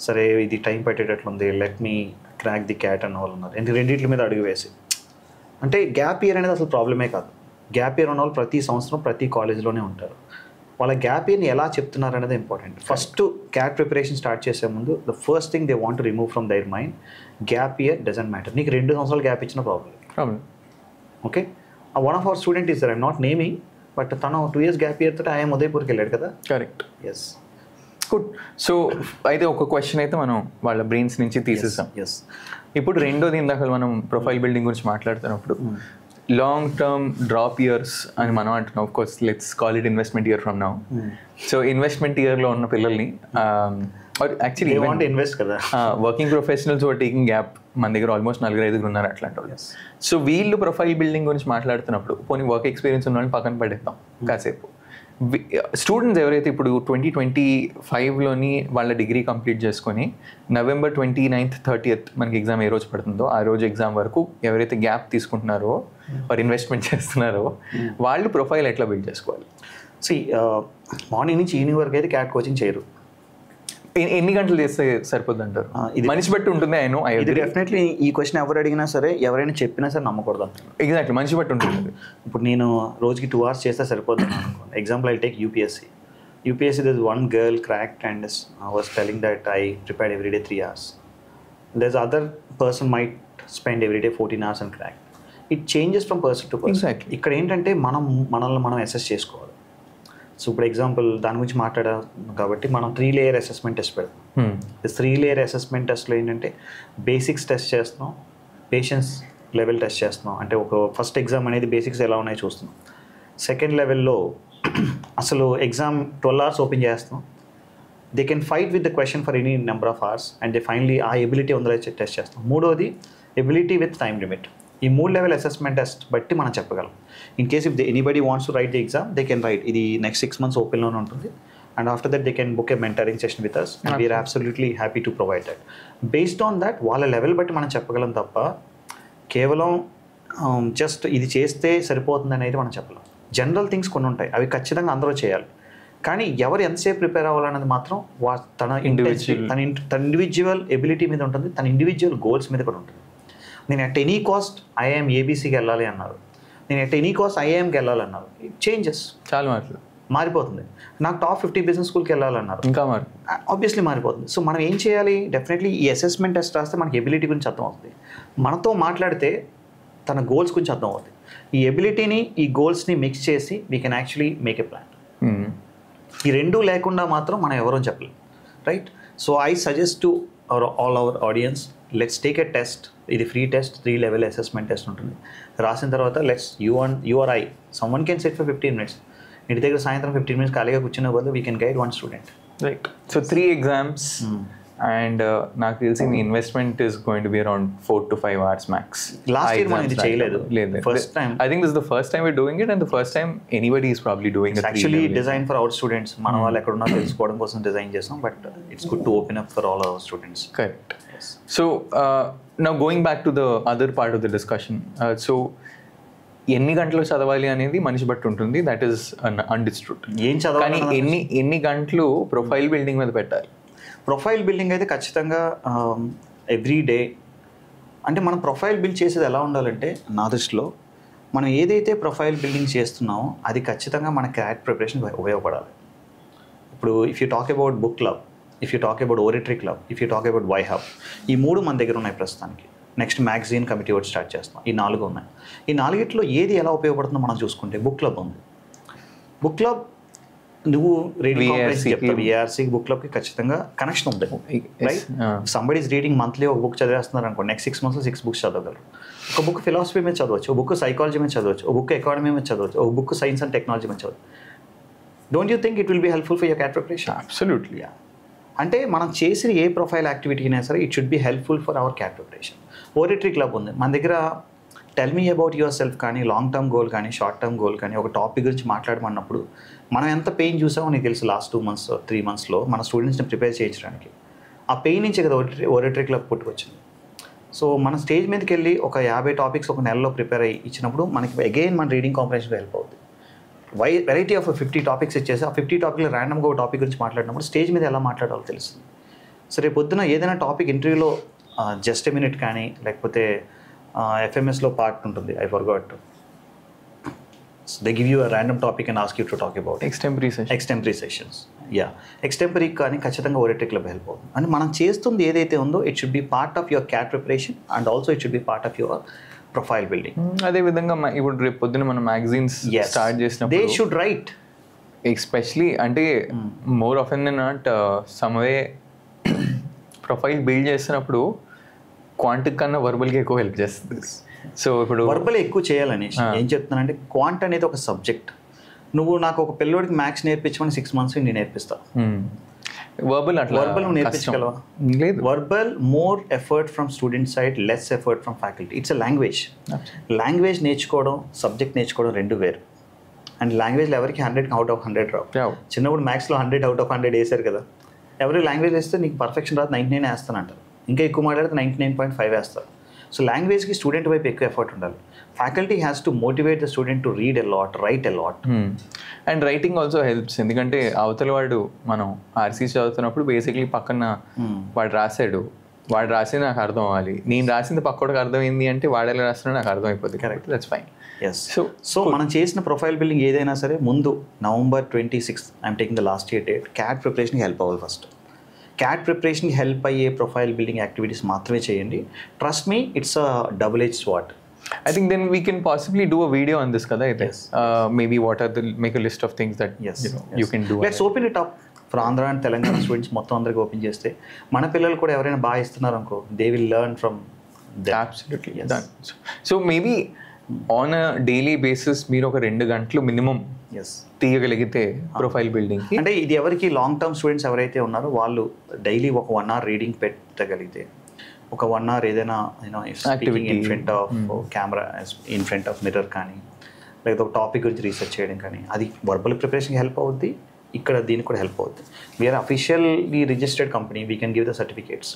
సరే ఇది టైం పెట్టేటట్లుంది let me crack the CAT అన్న వాళ్ళు ఉన్నారు. ఎందుకు రెండింటి మీద అడుగు వేసి. అంటే గ్యాప్ ఇయర్ అనేది అసలు ప్రాబ్లమే కాదు. గ్యాప్ ఇయర్ ఉన్న వాళ్ళు ప్రతి సంవత్సరం ప్రతి కాలేజ్లోనే ఉంటారు. వాళ్ళ గ్యాప్ ఇయర్ని ఎలా చెప్తున్నారు అనేది important. First CAT preparation start చేసే ముందు the first thing they want to remove from their mind gap year doesn't matter. నీకు 2 సంవత్సరాలు గ్యాప్ ఇచ్చిన problem. Okay, one of our student is there, I'm not naming, but తను 2 years gap year తోటి IIM ఉదయపూర్కి వెళ్ళాడు కదా. Correct. Yes, good. So అయితే ఒక క్వశ్చన్ అయితే మనం వాళ్ళ బ్రెయిన్స్ నుంచి తీసేసాం. ఇప్పుడు రెండోది ఇందాక మనం ప్రొఫైల్ బిల్డింగ్ గురించి మాట్లాడుతున్నప్పుడు లాంగ్ టర్మ్ డ్రాప్ ఇయర్స్ అని మనం అంటున్నాం. Of course let's call it investment year from now. So investment ఇయర్లో ఉన్న పిల్లల్ని యాక్చువల్లీ దే వాంట్ ఇన్వెస్ట్ కదా. Working professionals are taking gap మన దగ్గర ఆల్మోస్ట్ 4-5 ఉన్నారు అట్లాంటి వాళ్ళు. సో వీళ్ళు ప్రొఫైల్ బిల్డింగ్ గురించి మాట్లాడుతున్నప్పుడు పోనీ వర్క్ ఎక్స్పీరియన్స్ ఉన్న వాళ్ళని పక్కన పడేద్దాం కాసేపు. స్టూడెంట్స్ ఎవరైతే ఇప్పుడు 2025లోని వాళ్ళ డిగ్రీ కంప్లీట్ చేసుకొని November 29th 30th మనకి ఎగ్జామ్ ఏ రోజు పడుతుందో ఆ రోజు ఎగ్జామ్ వరకు ఎవరైతే గ్యాప్ తీసుకుంటున్నారో వారు ఇన్వెస్ట్మెంట్ చేస్తున్నారో వాళ్ళు ప్రొఫైల్ ఎట్లా బిల్డ్ చేసుకోవాలి? మార్నింగ్ నుంచి ఈవినింగ్ వరకు అయితే క్యాట్ కోచింగ్ చేయరు. ఎన్ని గంటలు చేస్తే సరిపోద్ది అంటారు? మనిషి బట్టి ఉంటుంది. ఇది డెఫినెట్లీ ఈ క్వశ్చన్ ఎవరు అడిగినా సరే, ఎవరైనా చెప్పినా సరే నమ్మకూడదు అంటారు. ఎగ్జాక్ట్లీ, మనిషి బట్టి ఉంటుంది. ఇప్పుడు నేను రోజుకి 2 hours చేస్తే సరిపోతుంది అనుకోండి. Example I take UPSC. there's one girl cracked and was telling that I prepared every day 3 hours. There's other person might spend every day 14 hours and crack. It changes from person to person. Exactly. ఇక్కడ ఏంటంటే మనం assess చేసుకోవాలి. So ఇప్పుడు example దాని గురించి మాట్లాడాం కాబట్టి మనం 3-layer అసెస్మెంట్ టెస్ట్ పెడతాం. 3-layer అసెస్మెంట్ టెస్ట్లో ఏంటంటే బేసిక్స్ టెస్ట్ చేస్తున్నాం, పేషెన్స్ లెవెల్ టెస్ట్ చేస్తున్నాం. అంటే ఒక ఫస్ట్ ఎగ్జామ్ అనేది బేసిక్స్ ఎలా ఉన్నాయో చూస్తున్నాం. సెకండ్ లెవెల్లో అసలు ఎగ్జామ్ 12 hours ఓపెన్ చేస్తున్నాం. They can fight with the question for any number of hours and they finally ఆ ఎబిలిటీ ఉందో టెస్ట్ చేస్తాం. మూడోది ఎబిలిటీ విత్ టైం లిమిట్. ఈ 3 level అసెస్మెంట్ టెస్ట్ బట్టి మనం చెప్పగలం. In case if anybody wants to write the exam they can write. ఇది next 6 months ఓపెన్లోనే ఉంటుంది. And after that they can book a mentoring session with us and we're absolutely happy to provide that. Based on that వాళ్ళ level బట్టి మనం చెప్పగలం తప్ప కేవలం just ఇది చేస్తే సరిపోతుంది అనేది మనం చెప్పలేం. జనరల్ థింగ్స్ కొన్ని ఉంటాయి, అవి ఖచ్చితంగా అందరూ చేయాలి. కానీ ఎవరు ఎంతసేపు ప్రిపేర్ అవ్వాలన్నది మాత్రం తన ఇండివిజువల్ ఎబిలిటీ మీద ఉంటుంది, తన ఇండివిజువల్ గోల్స్ మీద కూడా ఉంటుంది. నేను అట్ ఎనీ కాస్ట్ ఐఐఎం ఏబీసీకి వెళ్ళాలి అన్నారు, నేను అట్ ఎనీ కాస్ట్ ఐఐఎంకి వెళ్ళాలన్నారు. ఇట్ చేంజెస్, చాలా మారిపోతుంది. నాకు టాప్ 50 బిజినెస్ స్కూల్కి వెళ్ళాలన్నారు, ఇంకా ఆబ్వియస్లీ మారిపోతుంది. సో మనం ఏం చేయాలి? డెఫినెట్లీ ఈ అసెస్మెంట్ టెస్ట్ రాస్తే మనకి ఎబిలిటీ గురించి అర్థం అవుతుంది. మనతో మాట్లాడితే తన గోల్స్ గురించి అర్థం అవుతుంది. ఈ ఎబిలిటీని ఈ గోల్స్ని మిక్స్ చేసి we can actually make a plan. ఈ రెండూ లేకుండా మాత్రం మనం ఎవరో చెప్పలేం, right? So I suggest to all our audience, let's take a test. ఇది free test, 3 level assessment test ఉంటుంది. రాసిన తర్వాత let's you are I someone can set for 15 minutes. ఇంటి దగ్గర సాయంత్రం 15 minutes ఖాళీగా కూర్చునే బదులు we can guide 1 student. Right. So 3 exams and నాకు తెలిసి మీ investment is going to be around 4 to 5 hours max. Last year మనం ఇది చేయలేదు. First time I think this is the first time we're doing it and the first time anybody is probably doing it. Actually designed for our students. మన వాళ్ళు ఎక్కడ ఉన్నా తెలుసుకోవడం కోసం design చేసాం, but it's good to open up for all our students. Correct. So now going back to the other part of the discussion, so ఎన్ని గంటలు చదవాలి అనేది మనిషి బట్టి ఉంటుంది. That is understood. ఏం చదవాలి, కానీ ఎన్ని గంటలు ప్రొఫైల్ బిల్డింగ్ మీద పెట్టాలి? ప్రొఫైల్ బిల్డింగ్ అయితే ఖచ్చితంగా ఎవ్రీ డే. అంటే మనం ప్రొఫైల్ బిల్డ్ చేసేది ఎలా ఉండాలంటే నా దృష్టిలో మనం ఏదైతే ప్రొఫైల్ బిల్డింగ్ చేస్తున్నామో అది ఖచ్చితంగా మన క్యాట్ ప్రిపరేషన్ ఉపయోగపడాలి. ఇప్పుడు if you talk about book club, if you talk about oratory club, if you talk about Y hub, ఈ 3 మన దగ్గర ఉన్నాయి ప్రస్తుతానికి. నెక్స్ట్ మ్యాగజైన్ కమిటీ ఒకటి స్టార్ట్ చేస్తాం. ఈ 4 ఉన్నాయి. ఈ 4 ఏది ఎలా ఉపయోగపడుతుందో మనం చూసుకుంటే బుక్ క్లబ్ ఉంది. బుక్ క్లబ్ నువ్వు రీడింగ్ కాంప్రహెన్స్ చెప్తావు, ఏఆర్సీకి బుక్ క్లబ్కి ఖచ్చితంగా కనెక్షన్ ఉంది, right? Somebody is reading monthly ఒక బుక్ చదివేస్తున్నారు అనుకో, నెక్స్ట్ 6 months 6 books చదవగలరు. ఒక బుక్ ఫిలాసఫీ మీద చదవచ్చు, ఒక బుక్ సైకాలజీ మీద చదవచ్చు, ఒక బుక్ ఎకానమీ మీద చదవచ్చు, ఒక బుక్ సైన్స్ అండ్ టెక్నాలజీ మీద చదవచ్చు. Don't you think it will be helpful for your CAT preparation? Absolutely. అంటే మనం చేసిన ఏ ప్రొఫైల్ యాక్టివిటీ అయినా సరే it should be helpful for our CAT preparation. Oratory club ఉంది మన దగ్గర. Tell me about yourself కానీ, లాంగ్ టర్మ్ గోల్ కానీ, షార్ట్ టర్మ్ గోల్ కానీ, ఒక టాపిక్ గురించి మాట్లాడమన్నప్పుడు మనం ఎంత పెయిన్ చూసామో నీకు తెలుసు. లాస్ట్ 2 months 3 monthsలో మన స్టూడెంట్స్ని ప్రిపేర్ చేయించడానికి ఆ పెయిన్ నుంచే కదా ఓరిటరీ క్లబ్ పుట్టుకొచ్చింది. సో మన స్టేజ్ మీదకి వెళ్ళి ఒక 50 topics ఒక నెలలో ప్రిపేర్ అయ్యి ఇచ్చినప్పుడు మనకి అగైన్ మన రీడింగ్ కాంప్రహెన్షన్కి హెల్ప్ అవుతుంది. వెరైటీ ఆఫ్ 50 topics ఇచ్చేసి ఆ 50 topics ర్యాండమ్గా ఒక టాపిక్ గురించి మాట్లాడినప్పుడు స్టేజ్ మీద ఎలా మాట్లాడాలో తెలుస్తుంది. సో రేపు పొద్దున ఏదైనా టాపిక్ ఇంటర్వ్యూలో జస్ట్ ఎ మినిట్ కానీ, లేకపోతే FMSలో పార్ట్ ఉంటుంది, I forgot, they give you a random topic and ask you to talk about extempore sessions. Extempore కానీ ఖచ్చితంగా ఓరిటరీ క్లబ్ హెల్ప్ అవుతుంది. అంటే మనం చేస్తుంది ఏదైతే ఉందో it should be part of your CAT preparation and also it should be part of your profile building. అదే విధంగా ఇప్పుడు రేపు పొద్దున మనం మ్యాగజైన్స్ స్టార్ట్ చేసినప్పుడు దే షుడ్ రైట్, ఎస్పెషలీ అంటే more often than not someway profile build చేస్తున్నప్పుడు క్వాంటిక్ కన్నా వర్బల్కి ఎక్కువ హెల్ప్ చేస్తుంది. సో ఇప్పుడు వర్బల్ ఎక్కువ చేయాలని ఏం చెప్తున్నానంటే, క్వాంట్ అనేది ఒక సబ్జెక్ట్. నువ్వు నాకు ఒక పిల్లోడికి మ్యాథ్స్ నేర్పించమని 6 months నేను నేర్పిస్తాను. వర్బల్ అట్లా వర్బల్ నేర్పించగలవా? లేదు. Verbal more effort from student side, less effort from faculty. It's a language. Language నేర్చుకోవడం, సబ్జెక్ట్ నేర్చుకోవడం రెండు వేరు. అండ్ లాంగ్వేజ్లో ఎవరికి 100 అవుట్ ఆఫ్ 100 రావు. చిన్నప్పుడు మ్యాథ్స్లో 100 అవుట్ ఆఫ్ 100 వేసారు కదా. ఎవరి లాంగ్వేజ్ వేస్తే నీకు పర్ఫెక్షన్ రాదు, 99 వేస్తానంటారు. ఇంకా ఎక్కువ మాట్లాడితే 99.5 వేస్తారు. సో లాంగ్వేజ్కి స్టూడెంట్ వైపు ఎక్కువ ఎఫర్ట్ ఉండాలి. Faculty has to motivate the student to read a lot, right a lot. And writing also helps. ఎందుకంటే అవతల వాడు మనం ఆర్సీ చదువుతున్నప్పుడు బేసిక్లీ పక్కన వాడు రాసి నాకు అర్థం అవ్వాలి. నేను రాసింది పక్కోడికి అర్థమైంది అంటే వాడు ఎలా రాస్తున్నా నాకు అర్థం అయిపోతుంది. Correct, that's fine. సో మనం చేసిన ప్రొఫైల్ బిల్డింగ్ ఏదైనా సరే ముందు November 26th I'm taking the last year date. CAT ప్రిపరేషన్కి హెల్ప్ అవ్వాలి. ఫస్ట్ క్యాట్ ప్రిపరేషన్కి హెల్ప్ అయ్యే ప్రొఫైల్ బిల్డింగ్ యాక్టివిటీస్ మాత్రమే చేయండి. Trust me, it's a double edge sword. I think then we can possibly do a video on this, kada. Yes. Maybe make a list of things that you can do. Let's open it up for Andhra and Telangana students. మొత్తం అందరికి open చేస్తే మన పిల్లలు కూడా ఎవరైనా బాగా ఇస్తున్నారు అనుకో, they will learn from them. Absolutely. Yes. Done. So maybe on a daily basis మీరు ఒక 2 గంటలు మినిమం తీయగలిగితే ప్రొఫైల్ బిల్డింగ్. అంటే ఇది ఎవరికి లాంగ్ టర్మ్ స్టూడెంట్స్ ఎవరైతే ఉన్నారో వాళ్ళు డైలీ ఒక 1 hour రీడింగ్ పెట్టగలిగితే, ఒక 1 hour ఏదైనా speaking in front of camera, in front of mirror కానీ, లేకపోతే ఒక టాపిక్ గురించి రీసెర్చ్ చేయడం కానీ, అది వర్బల్ ప్రిపరేషన్కి హెల్ప్ అవుద్ది. ఇక్కడ దీనికి కూడా హెల్ప్ అవుతుంది. We're officially registered company, we can give the certificates.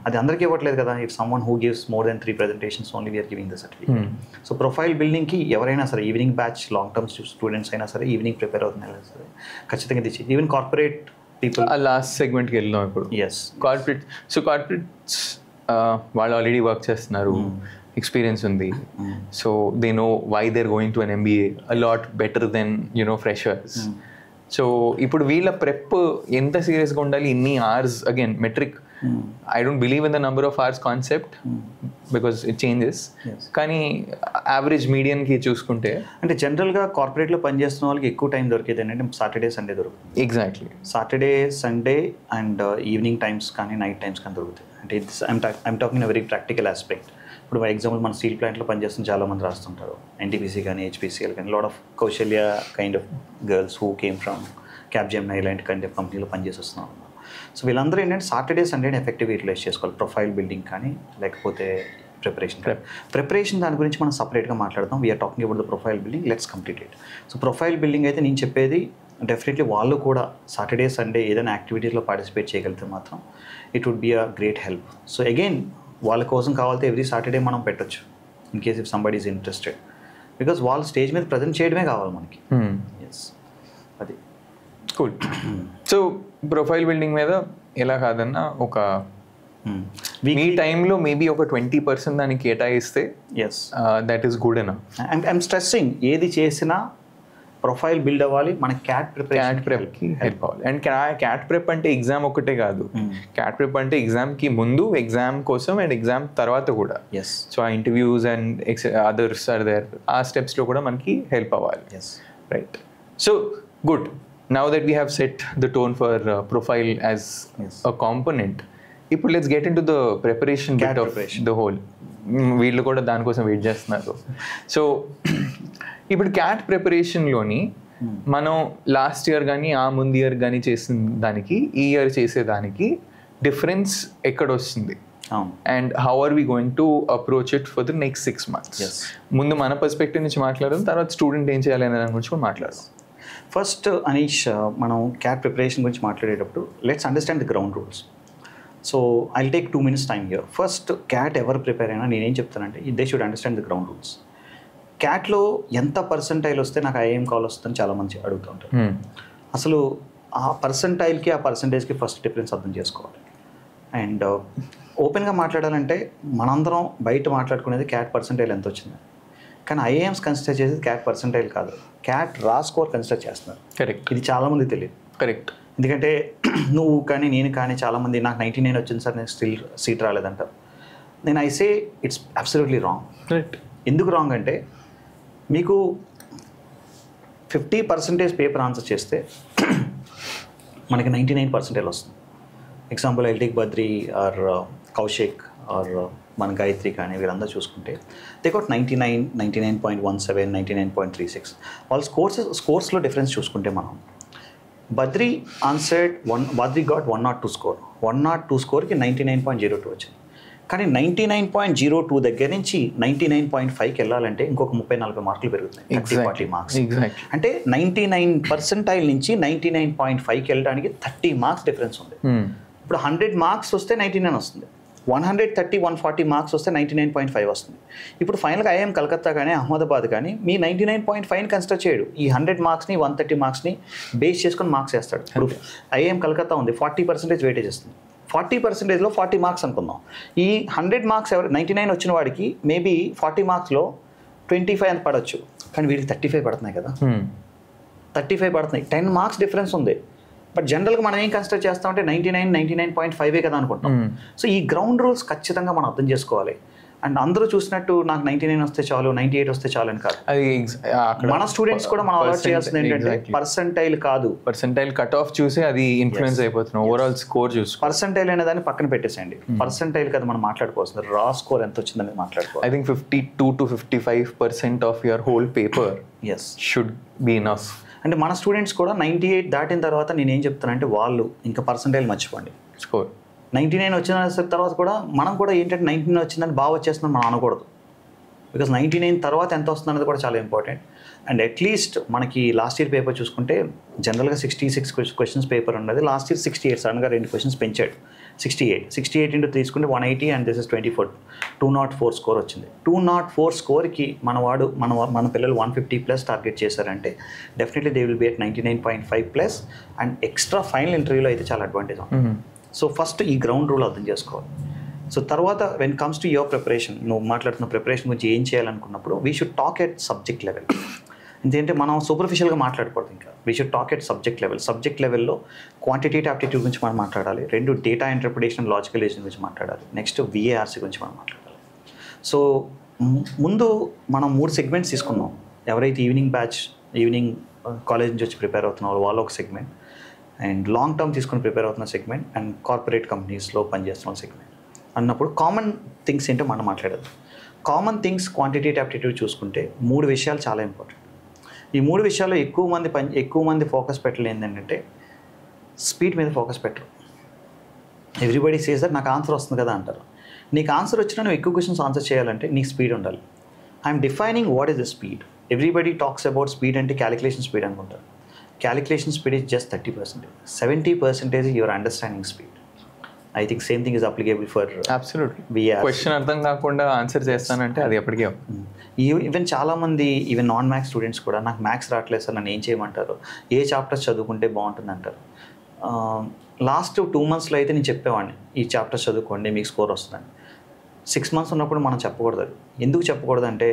అది అందరికీ ఇవ్వట్లేదు కదా. If someone who gives more than 3 presentations only we're giving the certificate. So profile బిల్డింగ్కి ఎవరైనా సరే, evening batch long term students అయినా సరే, ఈవినింగ్ ప్రిపేర్ అవుతున్నా సరే ఖచ్చితంగా తెచ్చి, ఈవెన్ కార్పొరేట్ పీపుల్. లాస్ట్ సెగ్మెంట్కి వెళ్దాం ఇప్పుడు. కార్పొరేట్స్ వాళ్ళు ఆల్రెడీ వర్క్ చేస్తున్నారు, ఎక్స్పీరియన్స్ ఉంది. So they know why they are going to an MBA a lot better than freshers. So ఇప్పుడు వీళ్ళ ప్రెప్ ఎంత సీరియస్గా ఉండాలి, ఇన్ని hours, again metric. I don't believe in the number of hours concept because it changes. కానీ average మీడియన్కి చూసుకుంటే, అంటే జనరల్గా కార్పొరేట్లో పనిచేస్తున్న వాళ్ళకి ఎక్కువ టైం దొరికేది ఏంటంటే సాటర్డే సండే దొరుకుతుంది. Exactly Saturday Sunday and evening times కానీ నైట్ టైమ్స్ కానీ దొరుకుతాయి. అంటే I'm talking very practical aspect. ఇప్పుడు ఫర్ ఎగ్జాంపుల్ మన స్టీల్ ప్లాంట్లో పనిచేస్తున్న చాలామంది రాస్తుంటారు, NTPC కానీ HPCL కానీ, lot of Kausalya kind of girls who came from Capgemini ఇలాంటి కైండ్ ఆఫ్ కంపెనీలో పనిచేసి వస్తున్నారు. సో వీళ్ళందరూ ఏంటంటే సాటర్డే సండేని ఎఫెక్టివ్గా యూటిలైజ్ చేసుకోవాలి. ప్రొఫైల్ బిల్డింగ్ కానీ లేకపోతే ప్రిపరేషన్ దాని గురించి మనం సపరేట్గా మాట్లాడదాం. We're talking about the profile building, let's complete it. So profile building అయితే నేను చెప్పేది డెఫినెట్లీ వాళ్ళు కూడా సాటర్డే సండే ఏదైనా యాక్టివిటీస్లో పార్టిసిపేట్ చేయగలిగితే మాత్రం it would be a great help. So again వాళ్ళ కోసం కావాలంటే ఎవ్రీ సాటర్డే మనం పెట్టచ్చు, in case if somebody is interested. Because వాళ్ళు స్టేజ్ మీద ప్రజెంట్ చేయడమే కావాలి మనకి. ఎస్, అది కూల్. సో ప్రొఫైల్ బిల్డింగ్ మీద ఎలా కాదన్నా ఒక మీ టైంలో మేబీ ఒక 20% దానికి కేటాయిస్తే that is good enough. I'm stressing, ఏది చేసినా ప్రొఫైల్ బిల్డ్ అవ్వాలి, మన క్యాట్ ప్రెప్కి హెల్ప్ అవ్వాలి. అండ్ క్యాట్ ప్రెప్ అంటే ఎగ్జామ్ ఒకటే కాదు, క్యాట్ ప్రెప్ అంటే ఎగ్జామ్కి ముందు, ఎగ్జామ్ కోసం అండ్ ఎగ్జామ్ తర్వాత కూడా. సో ఆ interviews and others are there, ఆ స్టెప్స్లో కూడా మనకి హెల్ప్ అవ్వాలి. Right. So good. Now that we have set the tone for profile as a component, ఇప్పుడు let's get into the preparation bit of the whole. వీళ్ళు కూడా దానికోసం వెయిట్ చేస్తున్నారు. సో ఇప్పుడు క్యాట్ ప్రిపరేషన్లోని మనం లాస్ట్ ఇయర్ కానీ ఆ ముందు ఇయర్ కానీ చేసిన దానికి ఈ ఇయర్ చేసేదానికి డిఫరెన్స్ ఎక్కడ వస్తుంది, and how are we going to approach it for the next 6 months? ముందు మన పర్స్పెక్టివ్ నుంచి మాట్లాడదాం, తర్వాత స్టూడెంట్ ఏం చేయాలి అనే దాని గురించి కూడా మాట్లాడదాం. ఫస్ట్ అనీష్, మనం క్యాట్ ప్రిపరేషన్ గురించి మాట్లాడేటప్పుడు let's understand the ground rules. So I take 2 minutes time here. First CAT ఎవరు ప్రిపేర్ అయినా నేనేం చెప్తానంటే they should understand the ground rules. క్యాట్లో ఎంత పర్సెంటైల్ వస్తే నాకు IIM కాల్ వస్తుందని చాలామంది అడుగుతుంటారు. అసలు ఆ పర్సెంటైల్కి ఆ పర్సంటేజ్కి ఫస్ట్ డిఫరెన్స్ అర్థం చేసుకోవాలి. అండ్ ఓపెన్గా మాట్లాడాలంటే మనందరం బయట మాట్లాడుకునేది క్యాట్ పర్సెంటైల్ ఎంత వచ్చింది, కానీ IIMs కన్సిడర్ చేసేది క్యాట్ పర్సెంటైల్ కాదు, క్యాట్ రా స్కోర్ కన్సిడర్ చేస్తున్నారు. కరెక్ట్. ఇది చాలామంది తెలియదు. కరెక్ట్. ఎందుకంటే నువ్వు కానీ నేను కానీ చాలామంది నాకు 99 వచ్చింది సార్, నేను స్టిల్ సీట్ రాలేదంటారు. నేను I say it's absolutely wrong. Correct. ఎందుకు రాంగ్ అంటే మీకు 50% పేపర్ ఆన్సర్ చేస్తే మనకి 99% వస్తుంది. Example I'll take Badri or Kaushik or మన గాయత్రి కానీ వీళ్ళందరూ చూసుకుంటే దే గోట్ 99, 99.17, 99.36. వాళ్ళ స్కోర్స్లో డిఫరెన్స్ చూసుకుంటే మనం Badri answered Badri got 102 score. 102 స్కోర్కి 99.02 వచ్చింది. కానీ 99.02 దగ్గర నుంచి 99.5కి వెళ్ళాలంటే ఇంకొక 30-40 మార్కులు పెరుగుతాయి. 30-40 మార్క్స్. అంటే 99% నుంచి 99.5కి వెళ్ళడానికి 30 మార్క్స్ డిఫరెన్స్ ఉంది. ఇప్పుడు 100 మార్క్స్ వస్తే 99 వస్తుంది. 130-140 మార్క్స్ వస్తే 99.5 వస్తుంది. ఇప్పుడు ఫైనల్గా ఐఐఎం కలకత్తా కానీ అహ్మదాబాద్ కానీ మీ 99.5ని కన్సిడర్ చేయడు. ఈ 100 మార్క్స్ని 130 మార్క్స్ని బేస్ చేసుకొని మార్క్స్ వేస్తాడు. ఇప్పుడు ఐఐఎం కలకత్తా ఉంది, 40% వెయిటేజ్ వస్తుంది. 40%లో 40 మార్క్స్ అనుకుందాం. ఈ 100 మార్క్స్ 99 వచ్చిన వాడికి మేబీ 40 మార్క్స్లో 25 అని పడవచ్చు, కానీ వీడికి 35 పడుతున్నాయి కదా. 35 పడుతున్నాయి, 10 మార్క్స్ డిఫరెన్స్ ఉంది. బట్ జనరల్గా మనం ఏం కన్సిడర్ చేస్తామంటే 99.5 కదా అనుకుంటాం. సో ఈ గ్రౌండ్ రూల్స్ ఖచ్చితంగా మనం అర్థం చేసుకోవాలి. అండ్ అందరూ చూసినట్టు నాకు 99 వస్తే చాలు, 98 వస్తే చాలు అని కాదు. అది మన స్టూడెంట్స్ కూడా మనం అలవాటు చేయాల్సింది ఏంటంటే పర్సెంటైల్ కాదు, పర్సెంటైల్ కట్ ఆఫ్ చూసి అది ఇన్ఫ్లుయెన్స్ అయిపోతున్నాం. ఓవరాల్ స్కోర్ చూసి పర్సెంటైల్ అనే దాన్ని పక్కన పెట్టేసేయండి. పర్సెంటైల్ కదా మనం మాట్లాడుకోవాల్సింది, రా స్కోర్ ఎంత వచ్చిందని మాట్లాడుకోవాలి. I think 52 to 55% of your whole paper should be enough. అంటే మన స్టూడెంట్స్ కూడా 98 దాటిన తర్వాత నేను ఏం చెప్తానంటే వాళ్ళు ఇంకా పర్సెంటైల్ మర్చిపోండి. స్కోర్ 99 వచ్చిన తర్వాత కూడా మనం కూడా ఏంటంటే 99 వచ్చిందని బాగా వచ్చేస్తుందని మనం అనకూడదు. బికాస్ 99 తర్వాత ఎంత వస్తుంది అనేది కూడా చాలా ఇంపార్టెంట్. అండ్ అట్లీస్ట్ మనకి లాస్ట్ ఇయర్ పేపర్ చూసుకుంటే జనరల్గా 66 క్వశ్చన్స్ పేపర్ ఉన్నది. లాస్ట్ ఇయర్ 68, సడన్గా 2 క్వశ్చన్స్ పెంచాడు. 68 ఇంటూ తీసుకుంటే 180 అండ్ దిస్ ఇస్ 24, 204 స్కోర్ వచ్చింది. 204 స్కోర్కి మన పిల్లలు 150+ టార్గెట్ చేశారంటే definitely they will be at 99.5+. And extra final ఇంటర్వ్యూలో అయితే చాలా అడ్వాంటేజ్ ఉంది. సో ఫస్ట్ ఈ గ్రౌండ్ రూల్ అర్థం చేసుకోవాలి. సో తర్వాత when comes to your preparation, నువ్వు మాట్లాడుతున్న ప్రిపరేషన్ గురించి ఏం చేయాలనుకున్నప్పుడు we should talk at subject level. ఎందుకంటే మనం సూపర్ఫిషియల్గా మాట్లాడకూడదు. ఇంకా we should talk at subject level. Subject లెవెల్లో క్వాంటిటేటివ్ యాప్టిట్యూడ్ గురించి మనం మాట్లాడాలి. 2 డేటా ఇంటర్ప్రిటేషన్, లాజికల్ రీజనింగ్ గురించి మాట్లాడాలి. నెక్స్ట్ VARC గురించి మనం మాట్లాడాలి. సో ముందు మనం 3 సెగ్మెంట్స్ తీసుకున్నాం. ఎవరైతే ఈవినింగ్ కాలేజ్ నుంచి వచ్చి ప్రిపేర్ అవుతున్నారో వాళ్ళు ఒక సెగ్మెంట్, అండ్ లాంగ్ టర్మ్ తీసుకొని ప్రిపేర్ అవుతున్న సెగ్మెంట్, అండ్ కార్పొరేట్ కంపెనీస్లో పనిచేస్తున్న సెగ్మెంట్ అన్నప్పుడు కామన్ థింగ్స్ ఏంటో మనం మాట్లాడదు. కామన్ థింగ్స్ క్వాంటిటేటివ్ యాప్టిట్యూడ్ చూసుకుంటే 3 విషయాలు చాలా ఇంపార్టెంట్. ఈ 3 విషయాల్లో ఎక్కువ మంది ఫోకస్ పెట్టలేదు ఏంటంటే స్పీడ్ మీద ఫోకస్ పెట్టరు. ఎవ్రీబడి సేస్ దట్ నాకు ఆన్సర్ వస్తుంది కదా అంటారు. నీకు ఆన్సర్ వచ్చినా నువ్వు ఎక్కువ క్వశ్చన్స్ ఆన్సర్ చేయాలంటే నీకు స్పీడ్ ఉండాలి. I'm defining what is the speed. Everybody talks about speed అంటే క్యాలిక్యులేషన్ స్పీడ్ అనుకుంటారు. Calculation speed is just 30%. 70% is your understanding speed. I think same thing is applicable for absolutely. Question అర్థం కాకుండా answer చేస్తానంటే అది ఎప్పటికీ even చాలామంది even non maths students కూడా నాకు మ్యాథ్స్ రావట్లేదు సార్, నన్ను ఏం చేయమంటారు, ఏ చాప్టర్స్ చదువుకుంటే బాగుంటుంది అంటారు. లాస్ట్ 2 monthsలో అయితే నేను చెప్పేవాడిని ఈ చాప్టర్స్ చదువుకోండి మీకు స్కోర్ వస్తుందని. 6 months ఉన్నప్పుడు మనం చెప్పకూడదు. ఎందుకు చెప్పకూడదు అంటే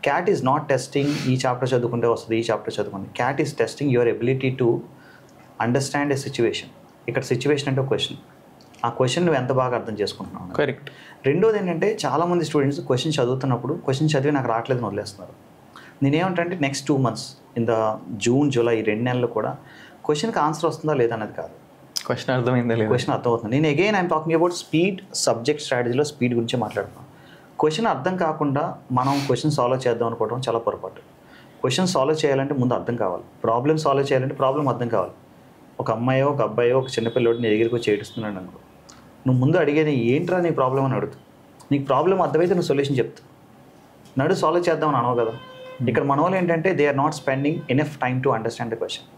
CAT ఈజ్ నాట్ టెస్టింగ్ ఈ చాప్టర్ చదువుకుంటే వస్తుంది, ఈ చాప్టర్ చదువుకుంటే. CAT is testing your ability to understand a situation. ఇక్కడ సిచ్యువేషన్ అంటే క్వశ్చన్, ఆ క్వశ్చన్ నువ్వు ఎంత బాగా అర్థం చేసుకుంటున్నావు. కరెక్ట్. రెండోది ఏంటంటే చాలామంది స్టూడెంట్స్ క్వశ్చన్ చదువుతున్నప్పుడు క్వశ్చన్ చదివి నాకు రావట్లేదని వదిలేస్తున్నారు. నేనేమంటే next 2 months in the June July 2 నెలలు కూడా క్వశ్చన్కి ఆన్సర్ వస్తుందా లేదా అనేది కాదు, క్వశ్చన్ అర్థమైందా లేదా, క్వశ్చన్ అర్థమవుతుంది. నేను again I'm talking about speed. Subject స్ట్రాటజీలో స్పీడ్ గురించి మాట్లాడుతున్నాను. క్వశ్చన్ అర్థం కాకుండా మనం క్వశ్చన్ సాల్వ్ చేద్దాం అనుకోవడం చాలా పొరపాటు. క్వశ్చన్ సాల్వ్ చేయాలంటే ముందు అర్థం కావాలి. ప్రాబ్లమ్ సాల్వ్ చేయాలంటే ప్రాబ్లం అర్థం కావాలి. ఒక అమ్మాయో ఒక అబ్బాయో ఒక చిన్నపిల్లోడు నీ దగ్గరికి వచ్చి ఏడుస్తున్నాడు అనుకో, నువ్వు ముందు అడిగేది ఏంట్రా నీ ప్రాబ్లం అని అడుగుతావు. నీకు ప్రాబ్లం అర్థమైతే నువ్వు సొల్యూషన్ చెప్తావు. నడు సాల్వ్ చేద్దామని అనవు కదా. ఇక్కడ మన వాళ్ళు ఏంటంటే they are not spending enough time to understand the question.